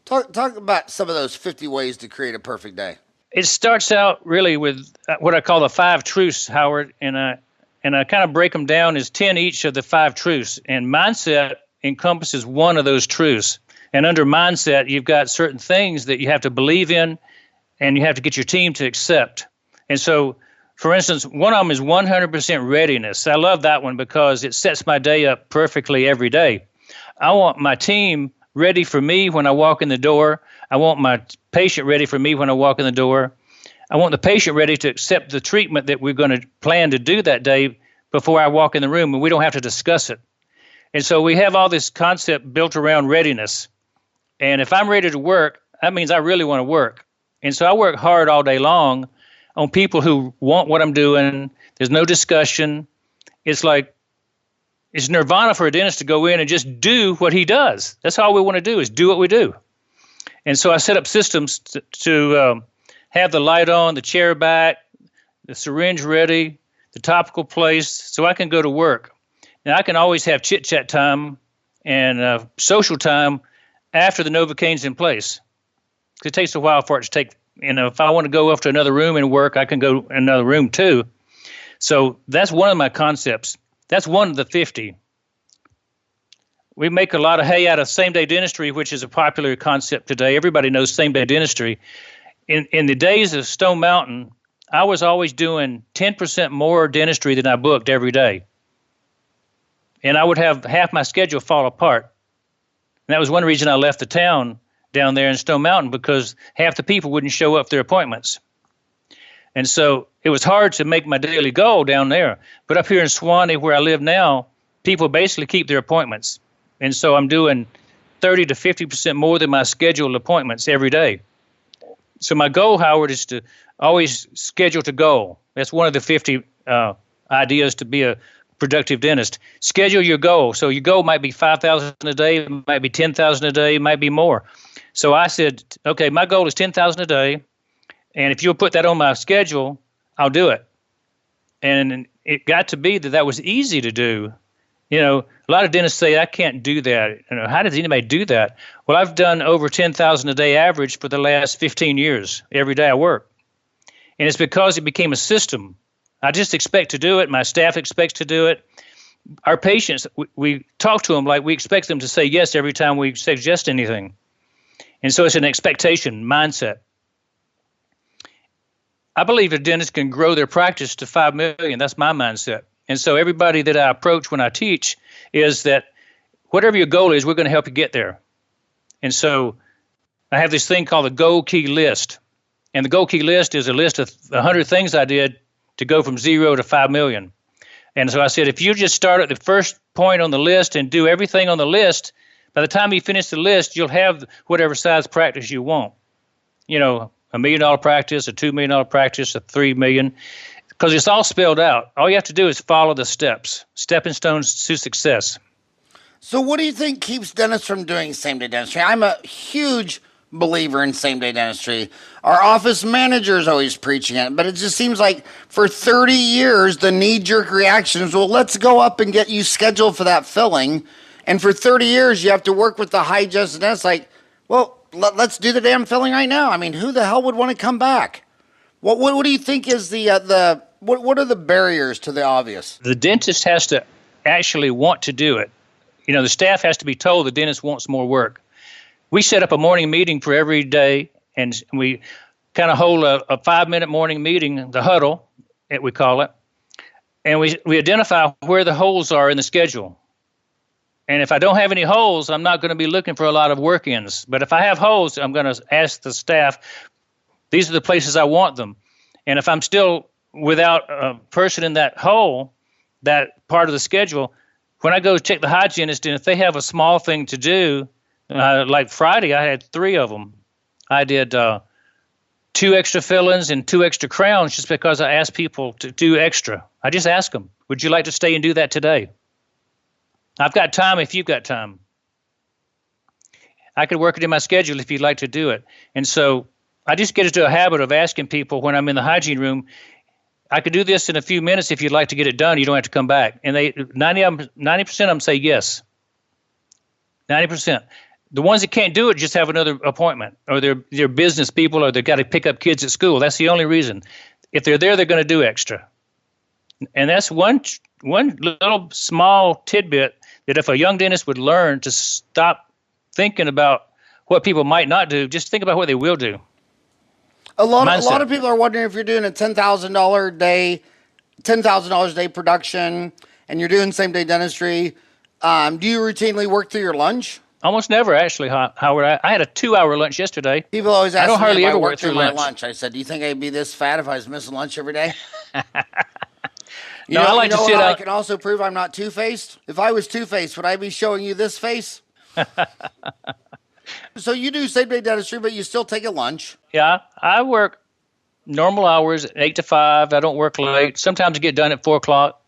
Talk about some of those 50 ways to create a perfect day. It starts out really with what I call the 5 truths, Howard, and I kind of break them down as 10 each of the 5 truths. And mindset encompasses one of those truths. And under mindset, you've got certain things that you have to believe in, and you have to get your team to accept. And so For instance, one of them is 100% readiness. I love that one because it sets my day up perfectly every day. I want my team ready for me when I walk in the door. I want my patient ready for me when I walk in the door. I want the patient ready to accept the treatment that we're going to plan to do that day before I walk in the room, and we don't have to discuss it. And so we have all this concept built around readiness. And if I'm ready to work, that means I really want to work. And so I work hard all day long on people who want what I'm doing. There's no discussion. It's like it's nirvana for a dentist to go in and just do what he does. That's all we want to do is do what we do. And so I set up systems to have the light on, the chair back, the syringe ready, the topical placed, so I can go to work. Now, I can always have chit-chat time and social time after the Novocaine's in place. It takes a while for it to take, if I want to go off to another room and work, I can go in another room too. So that's one of my concepts. That's one of the 50. We make a lot of hay out of same-day dentistry, which is a popular concept today. Everybody knows same-day dentistry. In the days of Stone Mountain, I was always doing 10% more dentistry than I booked every day. And I would have half my schedule fall apart. And that was one reason I left the town down there in Stone Mountain, because half the people wouldn't show up for their appointments. And so it was hard to make my daily goal down there. But up here in Swanee, where I live now, people basically keep their appointments. And so I'm doing 30 to 50% more than my scheduled appointments every day. So my goal, Howard, is to always schedule to goal. That's one of the 50 ideas to be a productive dentist. Schedule your goal. So your goal might be 5,000 a day, it might be 10,000 a day, it might be more. So I said, okay, my goal is 10,000 a day, and if you'll put that on my schedule, I'll do it. And it got to be that was easy to do. A lot of dentists say, I can't do that. How does anybody do that? Well, I've done over 10,000 a day average for the last 15 years, every day I work. And it's because it became a system. I just expect to do it. My staff expects to do it. Our patients, we talk to them like we expect them to say yes every time we suggest anything. And so it's an expectation mindset. I believe a dentist can grow their practice to 5 million. That's my mindset. And so everybody that I approach when I teach is that whatever your goal is, we're going to help you get there. And so I have this thing called the goal key list. And the goal key list is a list of 100 things I did to go from 0 to 5 million. And so I said, if you just start at the first point on the list and do everything on the list, by the time you finish the list, you'll have whatever size practice you want. $1 million practice, a $2 million practice, a $3 million, because it's all spelled out. All you have to do is follow the steps, stepping stones to success. So what do you think keeps dentists from doing same-day dentistry? I'm a huge believer in same-day dentistry. Our office manager is always preaching it, but it just seems like for 30 years, the knee-jerk reaction is, well, let's go up and get you scheduled for that filling. And for 30 years, you have to work with the hygienist dentist like, well, let's do the damn filling right now. I mean, who the hell would want to come back? What do you think is what are the barriers to the obvious? The dentist has to actually want to do it. The staff has to be told the dentist wants more work. We set up a morning meeting for every day, and we kind of hold a 5-minute morning meeting, the huddle, we call it, and we identify where the holes are in the schedule. And if I don't have any holes, I'm not going to be looking for a lot of work-ins. But if I have holes, I'm going to ask the staff, these are the places I want them. And if I'm still without a person in that hole, that part of the schedule, when I go check the hygienist, and if they have a small thing to do, like Friday, I had 3 of them. I did 2 extra fill-ins and 2 extra crowns just because I asked people to do extra. I just asked them, would you like to stay and do that today? I've got time if you've got time. I could work it in my schedule if you'd like to do it. And so I just get into a habit of asking people when I'm in the hygiene room, I could do this in a few minutes if you'd like to get it done. You don't have to come back. And 90% of them say yes. 90%. The ones that can't do it just have another appointment, or they're business people, or they've got to pick up kids at school. That's the only reason. If they're there, they're going to do extra. And that's one little small tidbit that if a young dentist would learn to stop thinking about what people might not do, just think about what they will do. A lot mindset. of people are wondering if you're doing a $10,000 day, $10,000 a day production, and you're doing same day dentistry. Do you routinely work through your lunch? Almost never, actually, Howard. I had a 2-hour lunch yesterday. People always ask I don't me hardly if ever I work work through my lunch. lunch. I said, do you think I'd be this fat if I was missing lunch every day? No, I like to sit how I out. can also prove I'm not two-faced? If I was two-faced, would I be showing you this face? So you do same-day dentistry, but you still take a lunch. Yeah, I work normal hours, 8 to 5. I don't work late. Sometimes I get done at 4 o'clock.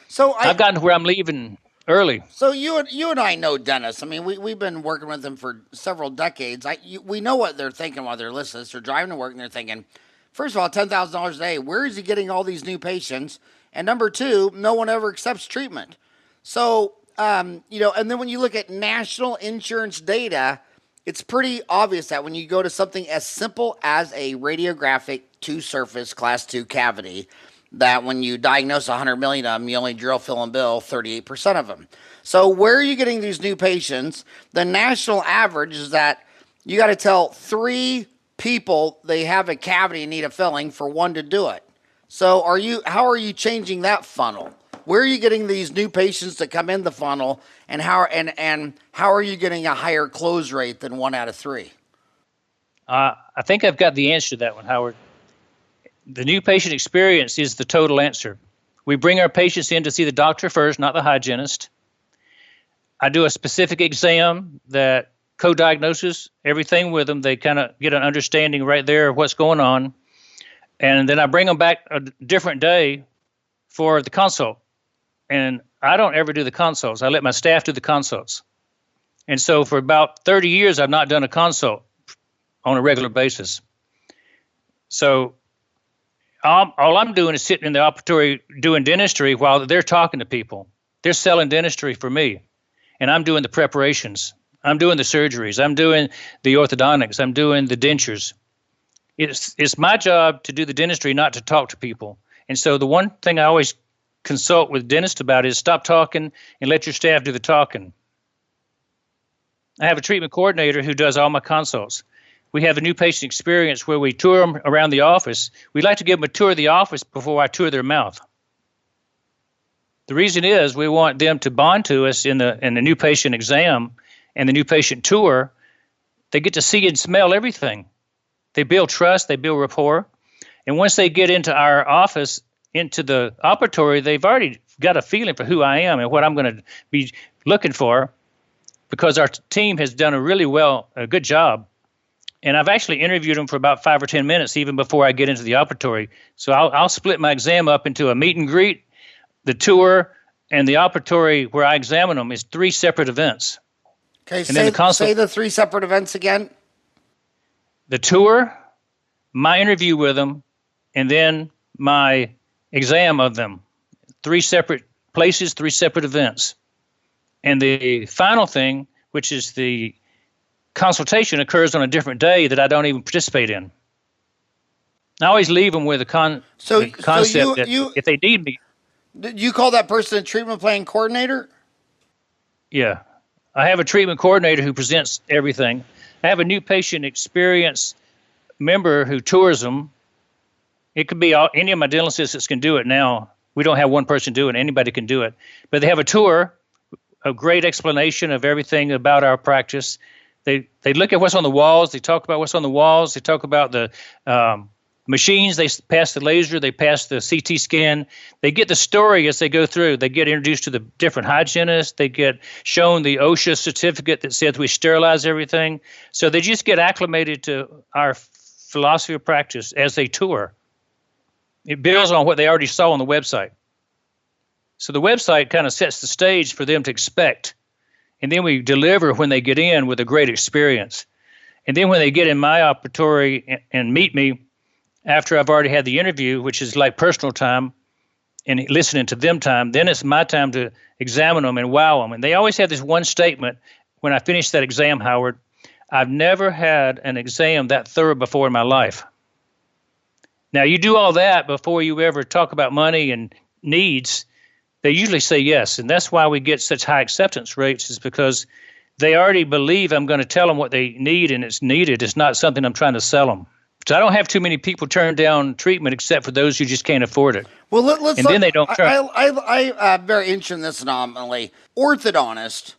So I've gotten to where I'm leaving early. So you and I know dentists. I mean, we've been working with them for several decades. We know what they're thinking while they're listening. They're driving to work and they're thinking, first of all, $10,000 a day. Where is he getting all these new patients? And number two, no one ever accepts treatment. So and then when you look at national insurance data, it's pretty obvious that when you go to something as simple as a radiographic two-surface class 2 cavity, that when you diagnose 100 million of them, you only drill, fill, and bill 38% of them. So where are you getting these new patients? The national average is that you got to tell 3 people they have a cavity and need a filling for 1 to do it. So how are you changing that funnel? Where are you getting these new patients that come in the funnel, and how are you getting a higher close rate than 1 out of 3? I think I've got the answer to that one, Howard. The new patient experience is the total answer. We bring our patients in to see the doctor first, not the hygienist. I do a specific exam that co-diagnoses everything with them. They kind of get an understanding right there of what's going on. And then I bring them back a different day for the consult. And I don't ever do the consults. I let my staff do the consults. And so for about 30 years, I've not done a consult on a regular basis. So all I'm doing is sitting in the operatory doing dentistry while they're talking to people. They're selling dentistry for me, and I'm doing the preparations. I'm doing the surgeries. I'm doing the orthodontics. I'm doing the dentures. It's my job to do the dentistry, not to talk to people. And so the one thing I always consult with dentists about is stop talking and let your staff do the talking. I have a treatment coordinator who does all my consults. We have a new patient experience where we tour them around the office. We like to give them a tour of the office before I tour their mouth. The reason is we want them to bond to us in the new patient exam and the new patient tour. They get to see and smell everything. They build trust, they build rapport. And once they get into our office, into the operatory, they've already got a feeling for who I am and what I'm going to be looking for, because our team has done a good job. And I've actually interviewed them for about 5 or 10 minutes even before I get into the operatory. So I'll split my exam up into a meet and greet, the tour, and the operatory where I examine them is 3 separate events. Okay, say the 3 separate events again. The tour, my interview with them, and then my exam of them. 3 separate places, 3 separate events. And the final thing, which is the consultation, occurs on a different day that I don't even participate in. I always leave them with the concept that if they need me. Do you call that person a treatment plan coordinator? Yeah. I have a treatment coordinator who presents everything. I have a new patient experience member who tours them. It could be any of my dental assistants can do it now. We don't have one person do it. Anybody can do it. But they have a tour, a great explanation of everything about our practice. They look at what's on the walls. They talk about what's on the walls. They talk about the machines. They pass the laser. They pass the CT scan. They get the story as they go through. They get introduced to the different hygienists. They get shown the OSHA certificate that says we sterilize everything. So they just get acclimated to our philosophy of practice as they tour. It builds on what they already saw on the website. So the website kind of sets the stage for them to expect. And then we deliver when they get in with a great experience. And then when they get in my operatory and meet me after I've already had the interview, which is like personal time and listening to them time, then it's my time to examine them and wow them. And they always have this one statement when I finish that exam, Howard: I've never had an exam that thorough before in my life. Now, you do all that before you ever talk about money and needs. They usually say yes, and that's why we get such high acceptance rates, is because they already believe I'm going to tell them what they need and it's needed. It's not something I'm trying to sell them. So I don't have too many people turn down treatment except for those who just can't afford it. Well, let's. And then they don't turn. I'm very interested in this anomaly. Orthodontist.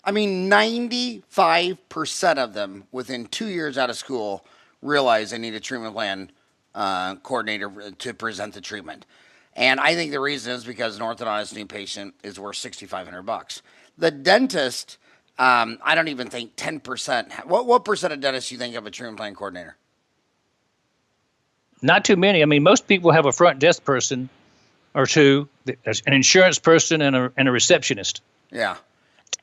I mean, 95% of them within 2 years out of school realize they need a treatment plan coordinator to present the treatment. And I think the reason is because an orthodontist new patient is worth $6,500. The dentist, I don't even think 10%. What percent of dentists you think have a treatment plan coordinator? Not too many. I mean, most people have a front desk person or two, an insurance person and a receptionist. Yeah.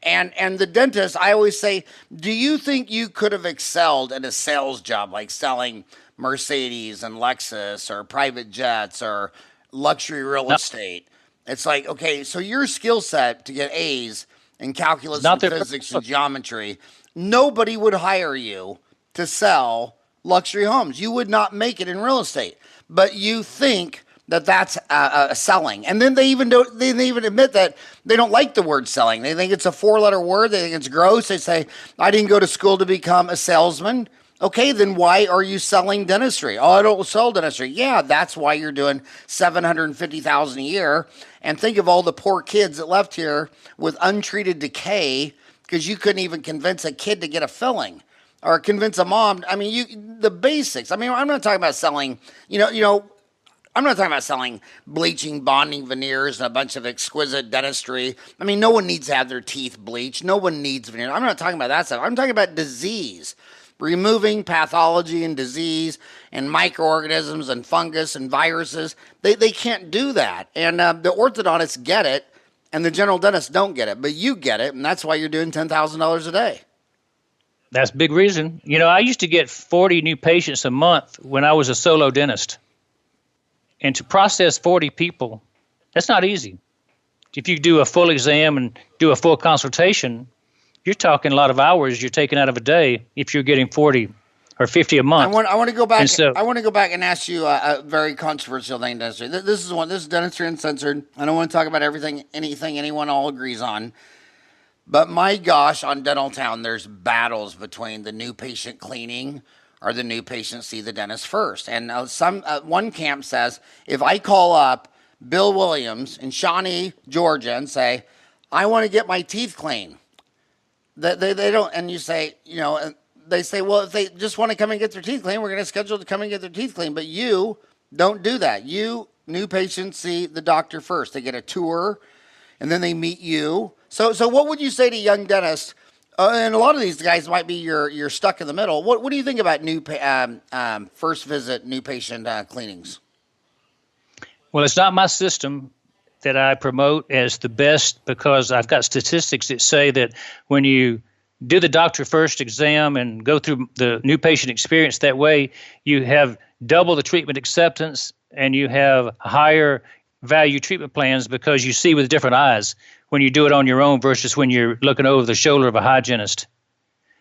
And the dentist, I always say, do you think you could have excelled in a sales job like selling Mercedes and Lexus or private jets or luxury real estate? It's like, okay, so your skill set to get A's in calculus and physics and geometry, nobody would hire you to sell luxury homes. You would not make it in real estate, but you think that that's selling. And then they even admit that they don't like the word selling. They think it's a 4-letter word. They think it's gross. They say, I didn't go to school to become a salesman. Okay, then why are you selling dentistry? Oh, I don't sell dentistry. Yeah, that's why you're doing $750,000 a year. And think of all the poor kids that left here with untreated decay because you couldn't even convince a kid to get a filling or convince a mom. I mean, the basics. I mean, I'm not talking about selling, I'm not talking about selling bleaching, bonding, veneers, and a bunch of exquisite dentistry. I mean, no one needs to have their teeth bleached. No one needs veneers. I'm not talking about that stuff. I'm talking about disease, removing pathology and disease and microorganisms and fungus and viruses. They can't do that. And the orthodontists get it, and the general dentists don't get it. But you get it, and that's why you're doing $10,000 a day. That's a big reason. I used to get 40 new patients a month when I was a solo dentist. And to process 40 people, that's not easy. If you do a full exam and do a full consultation, you're talking a lot of hours you're taking out of a day if you're getting 40 or 50 a month. I want to go back. I want to go back and ask you a very controversial thing in dentistry. This is Dentistry Uncensored. I don't want to talk about anything anyone all agrees on. But my gosh, on Dental Town, there's battles between the new patient cleaning or the new patient see the dentist first. And one camp says, if I call up Bill Williams in Shawnee, Georgia, and say, I want to get my teeth clean, they don't, and you say, they say, well, if they just want to come and get their teeth clean, we're going to schedule to come and get their teeth clean. But you don't do that. You, new patients, see the doctor first. They get a tour, and then they meet you. So what would you say to young dentists? And a lot of these guys might be you're stuck in the middle. What do you think about new first visit new patient cleanings? Well, it's not my system that I promote as the best because I've got statistics that say that when you do the doctor first exam and go through the new patient experience that way, you have double the treatment acceptance and you have higher value treatment plans because you see with different eyes when you do it on your own versus when you're looking over the shoulder of a hygienist.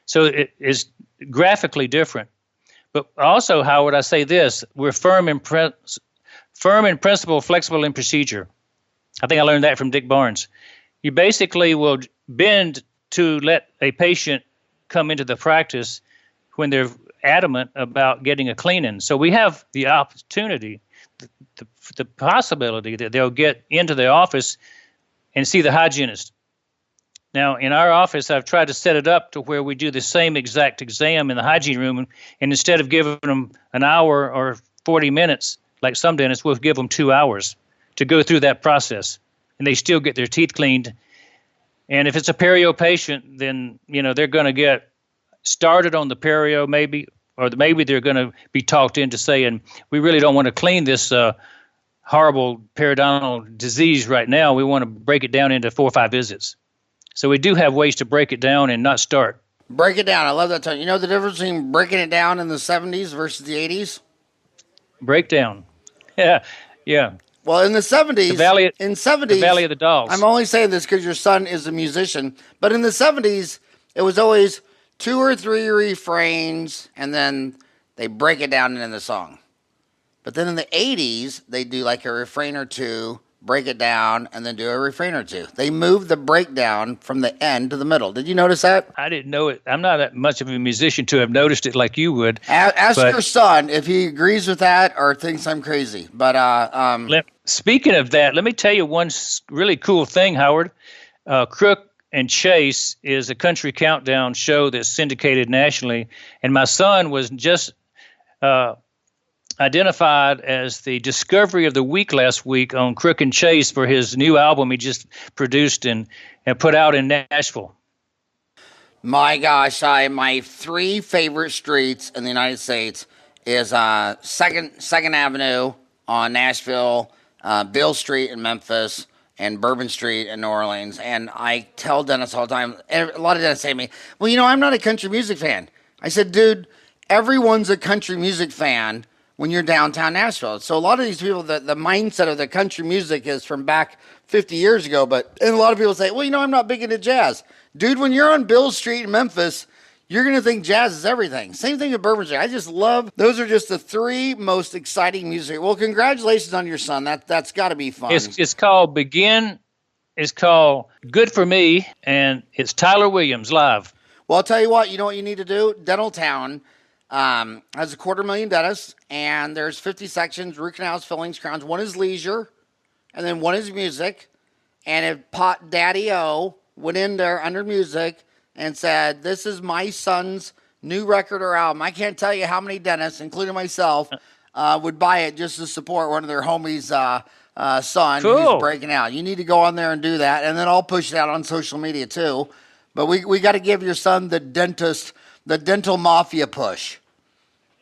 So it is graphically different. But also, Howard, I say this, we're firm in principle, flexible in procedure. I think I learned that from Dick Barnes. You basically will bend to let a patient come into the practice when they're adamant about getting a cleaning. So we have the opportunity, the possibility that they'll get into the office and see the hygienist. Now, in our office, I've tried to set it up to where we do the same exact exam in the hygiene room, and instead of giving them an hour or 40 minutes, like some dentists, we'll give them 2 hours to go through that process, and they still get their teeth cleaned. And if it's a perio patient, then they're going to get started on the perio maybe, or maybe they're going to be talked into saying, we really don't want to clean this horrible periodontal disease right now. We want to break it down into 4 or 5 visits. So we do have ways to break it down and not start. Break it down. I love that term. You know the difference between breaking it down in the 70s versus the 80s? Breakdown. Yeah, yeah. Well, in the 70s, the Valley of the Dolls. I'm only saying this because your son is a musician, but in the 70s, it was always 2 or 3 refrains, and then they break it down in the song. But then in the 80s, they do like a refrain or 2, break it down, and then do a refrain or two. They move the breakdown from the end to the middle. Did you notice that? I didn't know it. I'm not that much of a musician to have noticed it like you would. Ask your son if he agrees with that or thinks I'm crazy. But speaking of that, let me tell you one really cool thing, Howard. Crook and Chase is a country countdown show that's syndicated nationally, and my son was just identified as the discovery of the week last week on Crook and Chase for his new album he just produced and put out in Nashville. My gosh, my 3 favorite streets in the United States is Second Avenue on Nashville, Beale Street in Memphis, and Bourbon Street in New Orleans. And I tell dentists all the time, a lot of dentists say to me, well, I'm not a country music fan. I said, dude, everyone's a country music fan when you're downtown Nashville. So a lot of these people, the mindset of the country music is from back 50 years ago. And a lot of people say, well, I'm not big into jazz. Dude, when you're on Beale Street in Memphis, you're going to think jazz is everything. Same thing with Bourbon Street. I just love, those are just the 3 most exciting music. Well, congratulations on your son. That's got to be fun. It's called Begin. It's called Good For Me, and it's Tyler Williams live. Well, I'll tell you what you need to do? Dental Town has 250,000 dentists, and there's 50 sections: root canals, fillings, crowns. One is leisure, and then one is music. And if Pot Daddy-O went in there under music and said, this is my son's new record or album, I can't tell you how many dentists, including myself, would buy it just to support one of their homies' son who's breaking out. You need to go on there and do that, and then I'll push it out on social media too. But we got to give your son the dental mafia push.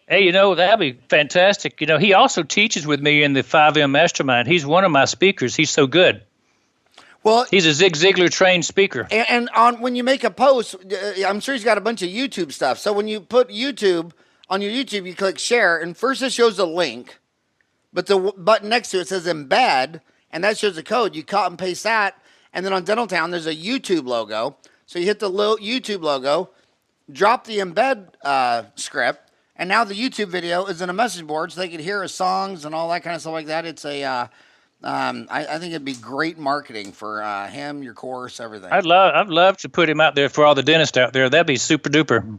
Hey, that'd be fantastic. He also teaches with me in the 5M Mastermind. He's one of my speakers. He's so good. Well, he's a Zig Ziglar trained speaker. And when you make a post, I'm sure he's got a bunch of YouTube stuff. So when you put YouTube on your YouTube, you click share, and first it shows a link, but the button next to it says embed, and that shows a code. You cut and paste that, and then on Dental Town, there's a YouTube logo. So you hit the little YouTube logo, drop the embed script, and now the YouTube video is in a message board, so they can hear his songs and all that kind of stuff like that. It's I think it'd be great marketing for him, your course, everything. I'd love to put him out there for all the dentists out there. That'd be super duper.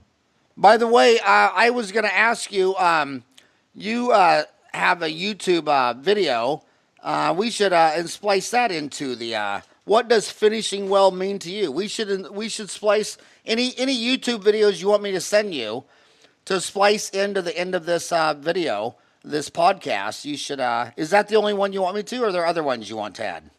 By the way, I was going to ask you, you have a YouTube video. We should splice that into the what does finishing well mean to you? We should splice any YouTube videos you want me to send you to splice into the end of this video, this podcast. You should. Is that the only one you want me to, or are there other ones you want to add?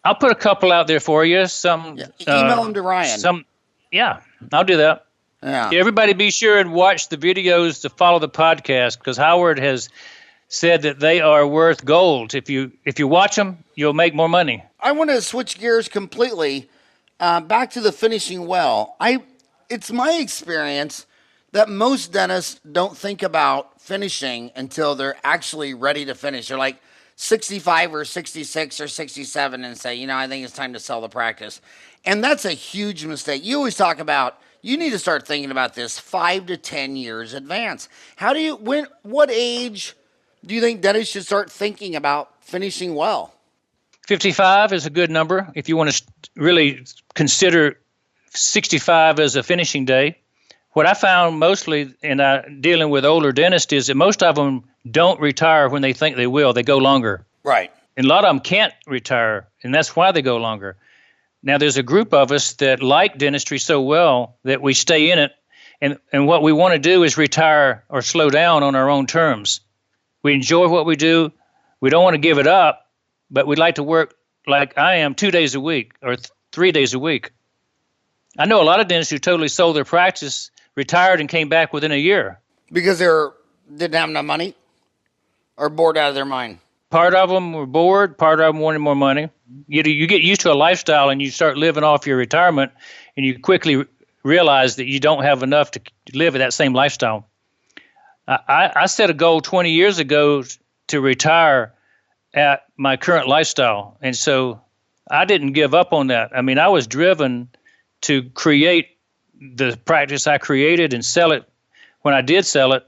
I'll put a couple out there for you. Some email them to Ryan. Yeah, I'll do that. Yeah. Everybody be sure and watch the videos to follow the podcast, because Howard has said that they are worth gold. If you watch them, you'll make more money. I want to switch gears completely back to the finishing well. It's my experience that most dentists don't think about finishing until they're actually ready to finish. They're like 65 or 66 or 67 and say, I think it's time to sell the practice. And that's a huge mistake. You always talk about, you need to start thinking about this 5 to 10 years advance. What age do you think dentists should start thinking about finishing well? 55 is a good number. If you want to really consider 65 as a finishing day. What I found mostly in dealing with older dentists is that most of them don't retire when they think they will. They go longer. Right. And a lot of them can't retire, and that's why they go longer. Now, there's a group of us that like dentistry so well that we stay in it, and what we want to do is retire or slow down on our own terms. We enjoy what we do. We don't want to give it up, but we'd like to work like I am 2 days a week or 3 days a week. I know a lot of dentists who totally sold their practice, retired, and came back within a year. Because they didn't have enough money or bored out of their mind? Part of them were bored. Part of them wanted more money. You get used to a lifestyle and you start living off your retirement, and you quickly realize that you don't have enough to live at that same lifestyle. I set a goal 20 years ago to retire at my current lifestyle, and so I didn't give up on that. I mean, I was driven to create the practice I created and sell it when I did sell it,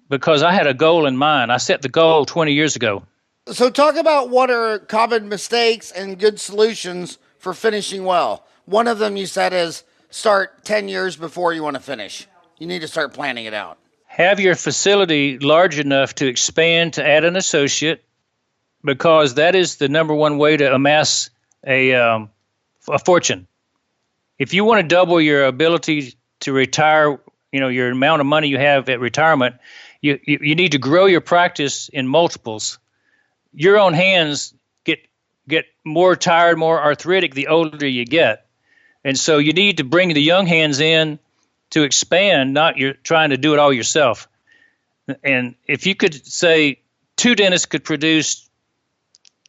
because I had a goal in mind. I set the goal 20 years ago. So talk about what are common mistakes and good solutions for finishing well. One of them you said is start 10 years before you want to finish. You need to start planning it out. Have your facility large enough to expand to add an associate, because that is the number one way to amass a fortune. If you want to double your ability to retire, your amount of money you have at retirement, you need to grow your practice in multiples. Your own hands get more tired, more arthritic the older you get. And so you need to bring the young hands in to expand, not you're trying to do it all yourself. And if you could say 2 dentists could produce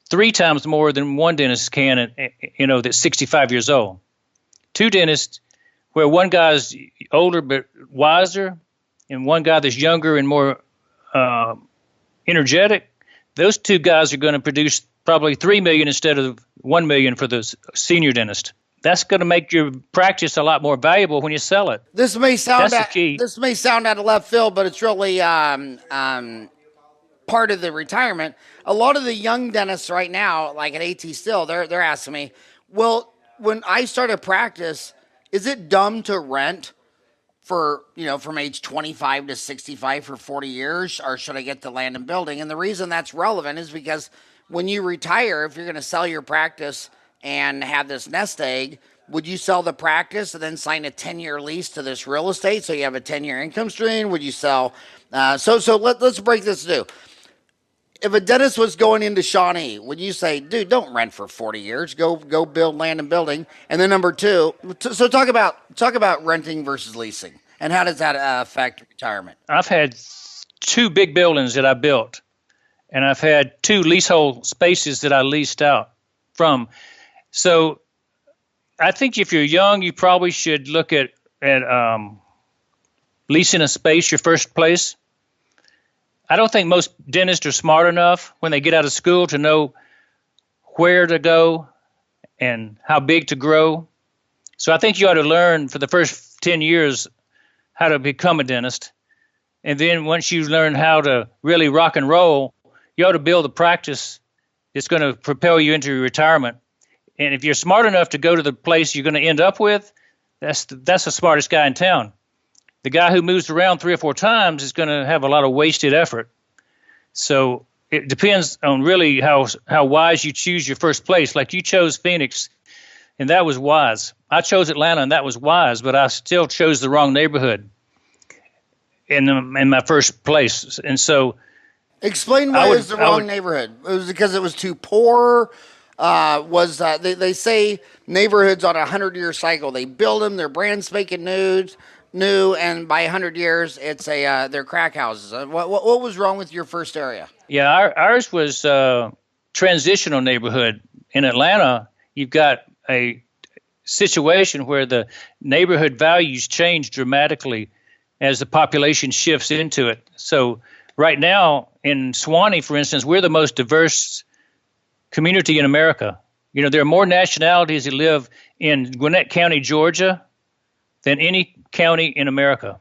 3 times more than 1 dentist can, that's 65 years old. 2 dentists where one guy's older but wiser and one guy that's younger and more energetic, those 2 guys are going to produce probably $3 million instead of $1 million for the senior dentist. That's going to make your practice a lot more valuable when you sell it. This may sound That's the key. This may sound out of left field, but it's really part of the retirement. A lot of the young dentists right now, like at AT Still, they're asking me, well, when I start a practice, is it dumb to rent for, from age 25 to 65 for 40 years, or should I get the land and building? And the reason that's relevant is because when you retire, if you're going to sell your practice and have this nest egg, would you sell the practice and then sign a 10-year lease to this real estate so you have a 10-year income stream? Would you sell? Let's break this down. If a dentist was going into Shawnee, would you say, dude, don't rent for 40 years, go build land and building? And then number 2, so talk about renting versus leasing, and how does that affect retirement? I've had 2 big buildings that I built, and I've had 2 leasehold spaces that I leased out from. So I think if you're young, you probably should look at leasing a space your first place. I don't think most dentists are smart enough when they get out of school to know where to go and how big to grow. So I think you ought to learn for the first 10 years how to become a dentist. And then once you learn how to really rock and roll, you ought to build a practice that's going to propel you into your retirement. And if you're smart enough to go to the place you're going to end up with, that's the smartest guy in town. The guy who moves around 3 or 4 times is going to have a lot of wasted effort. So it depends on really how wise you choose your first place. Like you chose Phoenix, and that was wise. I chose Atlanta, and that was wise, but I still chose the wrong neighborhood in my first place. And so, explain why it's the wrong neighborhood. It was because it was too poor. They say neighborhoods on a 100-year cycle. They build them, they're brand spanking new, and by 100 years, it's they're crack houses. What was wrong with your first area? Yeah, ours was a transitional neighborhood. In Atlanta, you've got a situation where the neighborhood values change dramatically as the population shifts into it. So right now in Suwanee, for instance, we're the most diverse community in America. There are more nationalities that live in Gwinnett County, Georgia, than any county in America.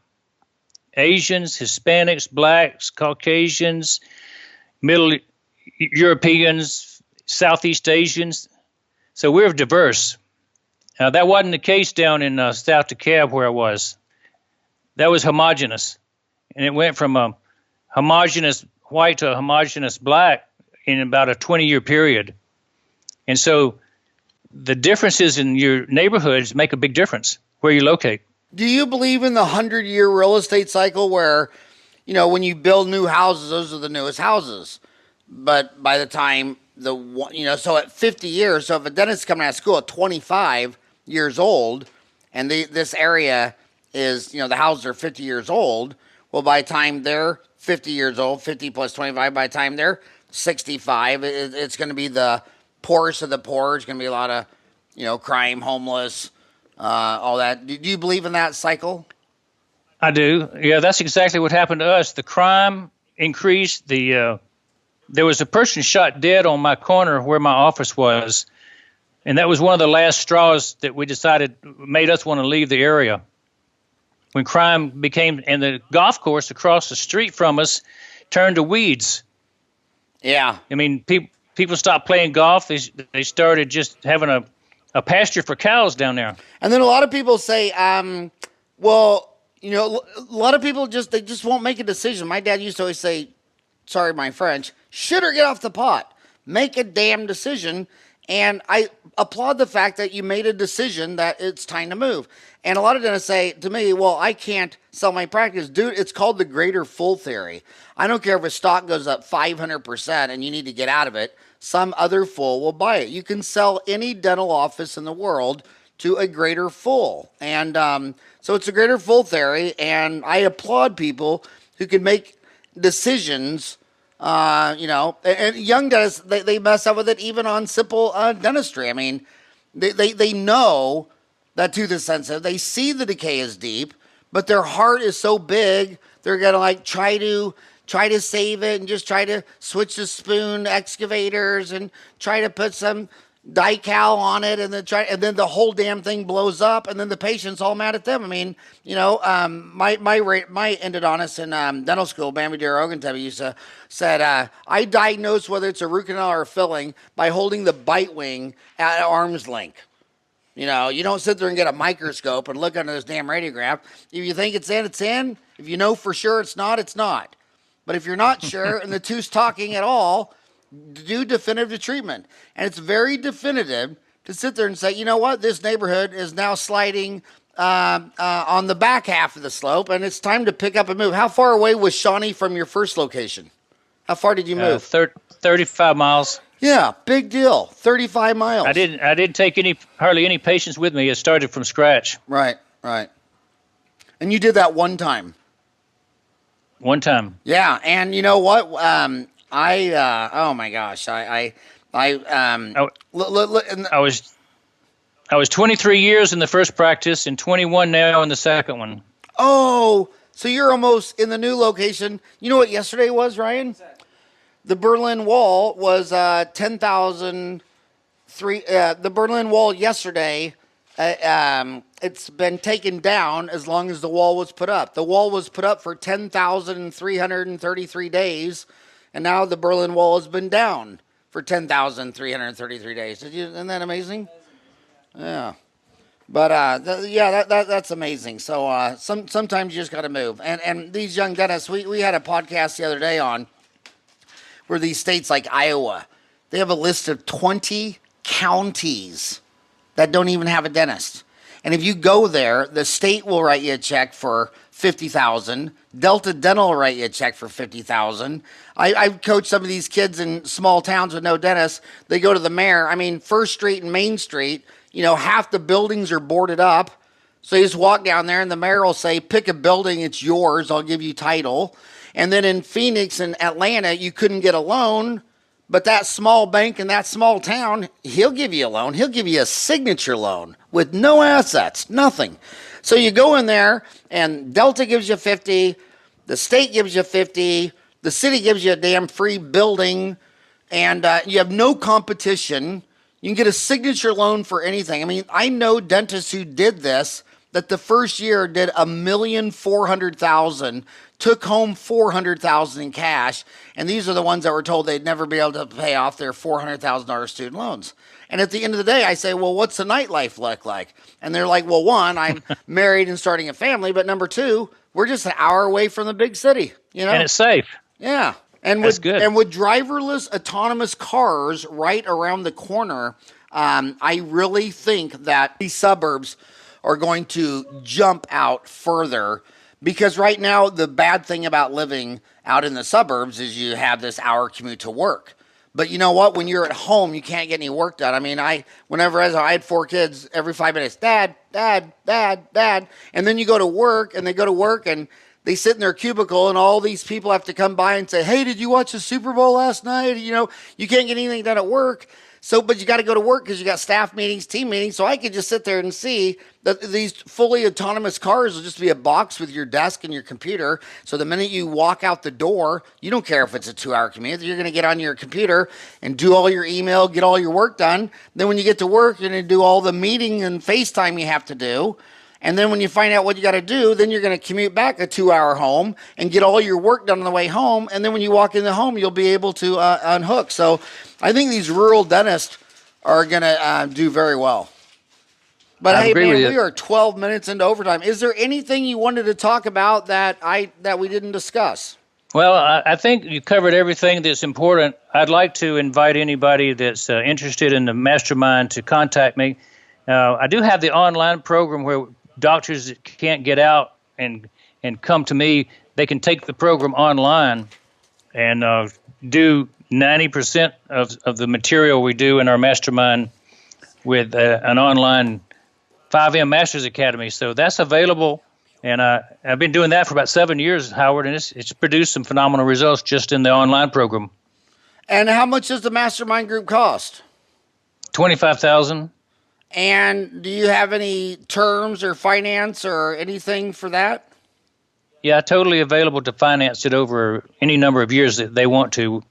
Asians, Hispanics, Blacks, Caucasians, Middle Europeans, Southeast Asians. So we're diverse. That wasn't the case down in South DeKalb where I was. That was homogenous. And it went from a homogenous white to a homogenous black in about a 20-year period. And so the differences in your neighborhoods make a big difference where you locate. Do you believe in the 100-year real estate cycle where, when you build new houses, those are the newest houses? But by the time so at 50 years, so if a dentist coming out of school at 25 years old, and this area is, the houses are 50 years old, well, by the time they're 50 years old, 50 plus 25, by the time they're 65, it's going to be the poorest of the poor. It's going to be a lot of, crime, homeless, all that. Do you believe in that cycle? I do. Yeah, that's exactly what happened to us. The crime increased. There was a person shot dead on my corner where my office was, and that was one of the last straws that we decided made us want to leave the area. When crime became, and the golf course across the street from us turned to weeds. Yeah. I mean, people stopped playing golf. They started just having a pasture for cows down there. And then a lot of people say, well, you know, a lot of people they just won't make a decision. My dad used to always say, sorry, my French, shit or get off the pot. Make a damn decision. And I applaud the fact that you made a decision that it's time to move. And a lot of dentists say to me, well, I can't sell my practice. Dude, it's called the greater full theory. I don't care if a stock goes up 500% and you need to get out of it. Some other fool will buy it. You can sell any dental office in the world to a greater full. And so it's a greater full theory. And I applaud people who can make decisions. And young dentists, they mess up with it even on simple dentistry. I mean, they know that tooth is sensitive. They see the decay is deep, but their heart is so big, they're going to like try to save it and just try to switch to spoon excavators and try to put some Dical on it and then the whole damn thing blows up and then the patient's all mad at them. I mean, my endodontist in dental school, Bambi Oguntebi, used to said, I diagnose whether it's a root canal or a filling by holding the bite wing at arm's length. You don't sit there and get a microscope and look under this damn radiograph. If you think it's in, it's in. If you know for sure it's not, it's not. But if you're not sure and the tooth's talking at all, do definitive treatment. And it's very definitive to sit there and say, you know what, this neighborhood is now sliding on the back half of the slope, and it's time to pick up and move. How far away was Shawnee from your first location? How far did you move? 35 miles. Yeah, big deal. 35 miles. I didn't take hardly any patients with me. It started from scratch. Right. And you did that one time. One time. Yeah, and you know what? Oh my gosh, I was 23 years in the first practice and 21 now in the second one. Oh, so you're almost in the new location. You know what yesterday was, Ryan? The Berlin Wall was 10,003. The Berlin Wall yesterday, it's been taken down as long as the wall was put up. The wall was put up for 10,333 days. And now the Berlin Wall has been down for 10,333 days. Isn't that amazing? Yeah. But that's amazing. So sometimes you just got to move. And these young dentists, we had a podcast the other day on where these states like Iowa, they have a list of 20 counties that don't even have a dentist. And if you go there, the state will write you a check for $50,000. Delta Dental will write you a check for $50,000. I've coached some of these kids in small towns with no dentists. They go to the mayor. I mean, First Street and Main Street, half the buildings are boarded up. So you just walk down there and the mayor will say, pick a building, it's yours, I'll give you title. And then in Phoenix and Atlanta, you couldn't get a loan, but that small bank in that small town, he'll give you a loan. He'll give you a signature loan with no assets, nothing. So you go in there and Delta gives you 50, the state gives you 50, the city gives you a damn free building, and you have no competition. You can get a signature loan for anything. I mean, I know dentists who did this, that the first year did $1,400,000, took home $400,000 in cash, and these are the ones that were told they'd never be able to pay off their $400,000 student loans. And at the end of the day, I say, well, what's the nightlife look like? And they're like, well, one, I'm married and starting a family, but number two, we're just an hour away from the big city, And it's safe. Yeah. And That's good. And with driverless autonomous cars right around the corner, I really think that these suburbs are going to jump out further, because right now the bad thing about living out in the suburbs is you have this hour commute to work. But you know what? When you're at home, you can't get any work done. I mean, I had 4 kids, every 5 minutes, Dad, Dad, Dad, Dad. And then you go to work, and they go to work, and they sit in their cubicle, and all these people have to come by and say, hey, did you watch the Super Bowl last night? You can't get anything done at work. So, but you got to go to work because you got staff meetings, team meetings. So I could just sit there and see that these fully autonomous cars will just be a box with your desk and your computer. So the minute you walk out the door, you don't care if it's a 2-hour commute. You're going to get on your computer and do all your email, get all your work done. Then when you get to work, you're going to do all the meeting and FaceTime you have to do. And then when you find out what you got to do, then you're going to commute back a 2-hour home and get all your work done on the way home. And then when you walk in the home, you'll be able to unhook. So I think these rural dentists are going to do very well. But hey, man, we are 12 minutes into overtime. Is there anything you wanted to talk about that we didn't discuss? Well, I think you covered everything that's important. I'd like to invite anybody that's interested in the Mastermind to contact me. I do have the online program where doctors that can't get out and come to me, they can take the program online and do 90% of the material we do in our Mastermind with an online 5M Masters Academy. So that's available, and I've been doing that for about 7 years, Howard, and it's produced some phenomenal results just in the online program. And how much does the Mastermind group cost? $25,000. And do you have any terms or finance or anything for that? Yeah, totally available to finance it over any number of years that they want to.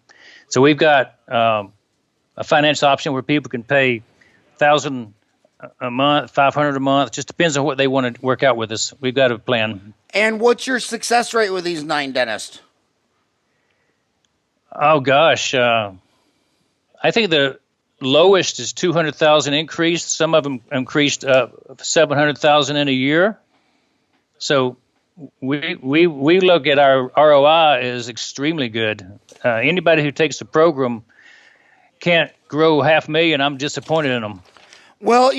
So we've got a finance option where people can pay $1,000 a month, $500 a month. Just depends on what they want to work out with us. We've got a plan. And what's your success rate with these 9 dentists? Oh gosh, I think the lowest is 200,000 increased. Some of them increased 700,000 in a year. So we look at our ROI as extremely good. Anybody who takes the program can't grow $500,000. I'm disappointed in them. Well,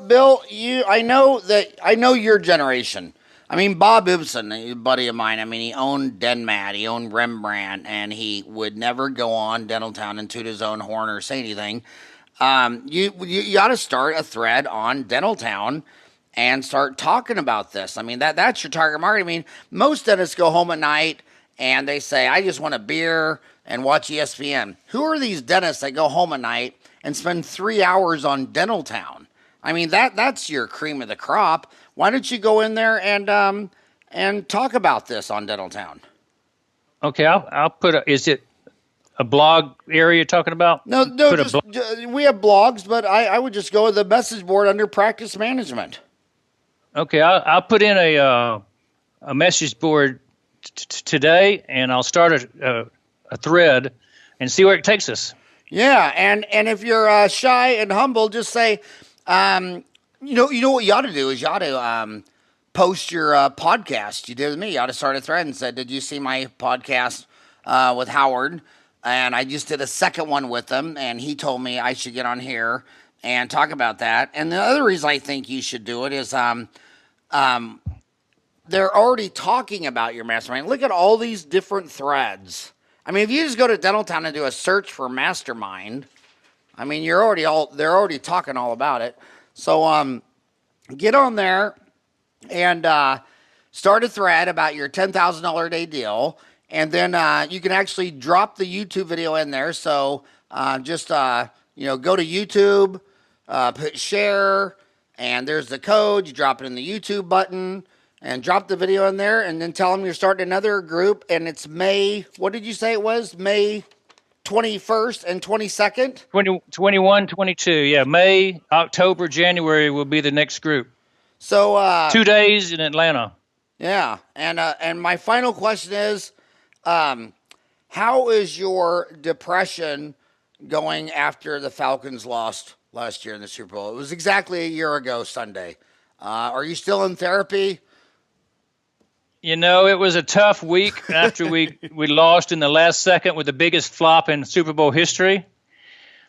Bill, I know your generation. I mean, Bob Ibsen, a buddy of mine, he owned Denmat, he owned Rembrandt, and he would never go on Dentaltown and toot his own horn or say anything. You ought to start a thread on Dentaltown and start talking about this. That's your target market. Most dentists go home at night and they say, I just want a beer and watch ESPN. Who are these dentists that go home at night and spend 3 hours on Dentaltown? That's your cream of the crop. Why don't you go in there and talk about this on Dentaltown? Okay, I'll put is it a blog area you're talking about? No, we have blogs, but I would just go to the message board under practice management. Okay, I'll put in a message board today, and I'll start a thread and see where it takes us. Yeah, and if you're shy and humble, just say, you know what you ought to do is you ought to post your podcast. You did with me. You ought to start a thread and said, did you see my podcast with Howard? And I just did a second one with him, and he told me I should get on here and talk about that. And the other reason I think you should do it is they're already talking about your Mastermind. Look at all these different threads. If you just go to Dentaltown and do a search for Mastermind, they're already talking all about it. So get on there and start a thread about your $10,000 a day deal. And then you can actually drop the YouTube video in there. So just go to YouTube, put share, and there's the code. You drop it in the YouTube button and drop the video in there, and then tell them you're starting another group. And it's May, what did you say it was? May 21st and 22nd? 21, 22. Yeah, May, October, January will be the next group. So 2 days in Atlanta. Yeah, and my final question is, how is your depression going after the Falcons lost last year in the Super Bowl? It was exactly a year ago Sunday. Are you still in therapy? It was a tough week after we lost in the last second with the biggest flop in Super Bowl history.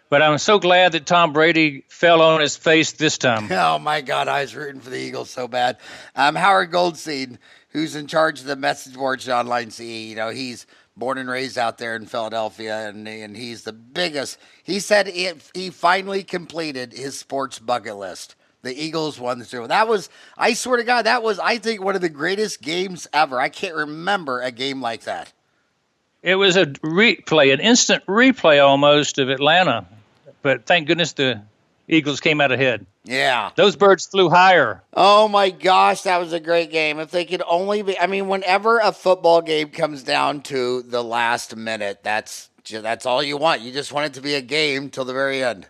But I'm so glad that Tom Brady fell on his face this time. Oh, my God, I was rooting for the Eagles so bad. Howard Goldstein, who's in charge of the message boards at Online CE, he's born and raised out there in Philadelphia, and he's the biggest. He said he finally completed his sports bucket list. The Eagles won the Super Bowl. That was, I swear to God, that was, I think, one of the greatest games ever. I can't remember a game like that. It was a replay, an instant replay almost of Atlanta. But thank goodness the Eagles came out ahead. Yeah. Those birds flew higher. Oh, my gosh, that was a great game. If they could only be, whenever a football game comes down to the last minute, that's all you want. You just want it to be a game till the very end.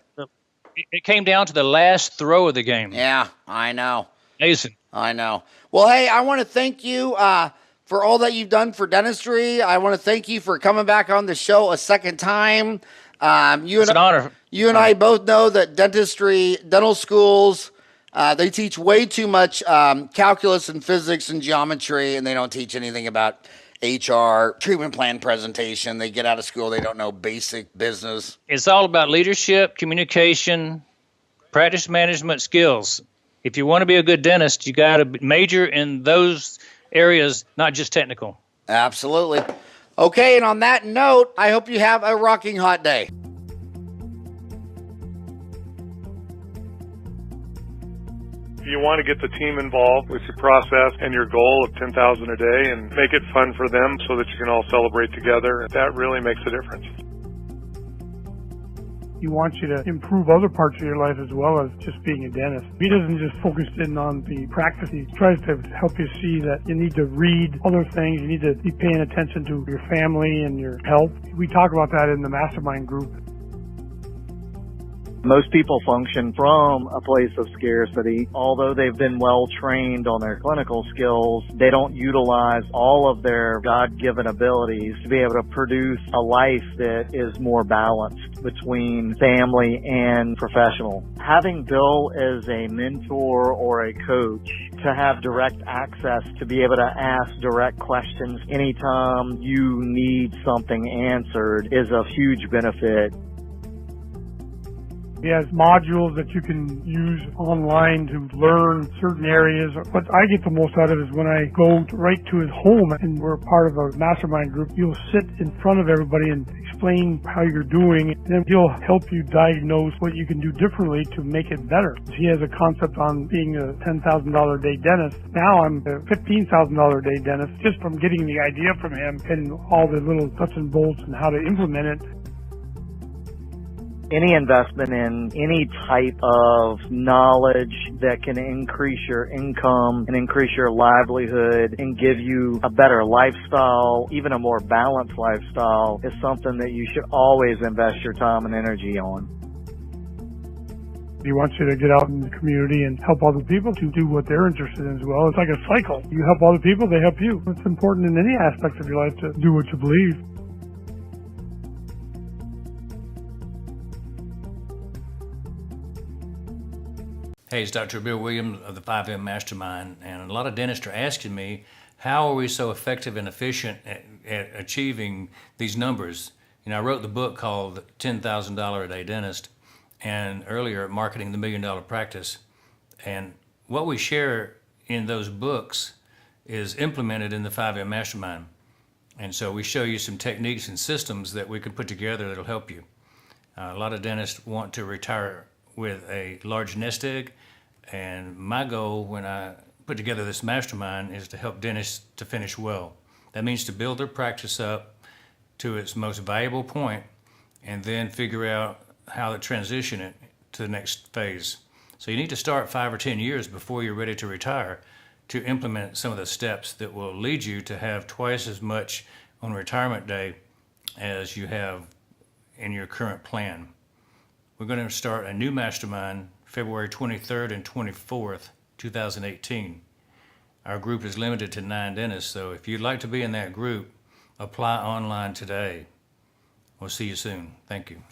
It came down to the last throw of the game. Yeah, I know. Amazing. I know. Well, hey, I want to thank you for all that you've done for dentistry. I want to thank you for coming back on the show a second time. It's an honor. You and I both know that dental schools, they teach way too much calculus and physics and geometry, and they don't teach anything about HR, treatment plan presentation. They get out of school, they don't know basic business. It's all about leadership, communication, practice management skills. If you want to be a good dentist, you got to major in those areas, not just technical. Absolutely. Okay, and on that note, I hope you have a rocking hot day. If you want to get the team involved with your process and your goal of 10,000 a day and make it fun for them so that you can all celebrate together, that really makes a difference. He wants you to improve other parts of your life as well as just being a dentist. He doesn't just focus in on the practice. He tries to help you see that you need to read other things. You need to be paying attention to your family and your health. We talk about that in the Mastermind group. Most people function from a place of scarcity. Although they've been well trained on their clinical skills, they don't utilize all of their God-given abilities to be able to produce a life that is more balanced between family and professional. Having Bill as a mentor or a coach, to have direct access to be able to ask direct questions anytime you need something answered is a huge benefit. He has modules that you can use online to learn certain areas. What I get the most out of is when I go right to his home and we're part of a mastermind group, you'll sit in front of everybody and explain how you're doing, and then he'll help you diagnose what you can do differently to make it better. He has a concept on being a $10,000 a day dentist. Now I'm a $15,000 a day dentist just from getting the idea from him and all the little nuts and bolts and how to implement it. Any investment in any type of knowledge that can increase your income and increase your livelihood and give you a better lifestyle, even a more balanced lifestyle, is something that you should always invest your time and energy on. He wants you to get out in the community and help other people to do what they're interested in as well. It's like a cycle. You help other people, they help you. It's important in any aspect of your life to do what you believe. Hey, it's Dr. Bill Williams of the 5M Mastermind, and a lot of dentists are asking me, how are we so effective and efficient at achieving these numbers? You know, I wrote the book called $10,000 a Day Dentist, and earlier Marketing the $1 Million Practice. And what we share in those books is implemented in the 5M Mastermind. And so we show you some techniques and systems that we can put together that'll help you. A lot of dentists want to retire with a large nest egg, and my goal when I put together this mastermind is to help dentists to finish well. That means to build their practice up to its most valuable point and then figure out how to transition it to the next phase. So you need to start 5 or 10 years before you're ready to retire to implement some of the steps that will lead you to have twice as much on retirement day as you have in your current plan. We're going to start a new mastermind February 23rd and 24th, 2018. Our group is limited to 9 dentists, so if you'd like to be in that group, apply online today. We'll see you soon. Thank you.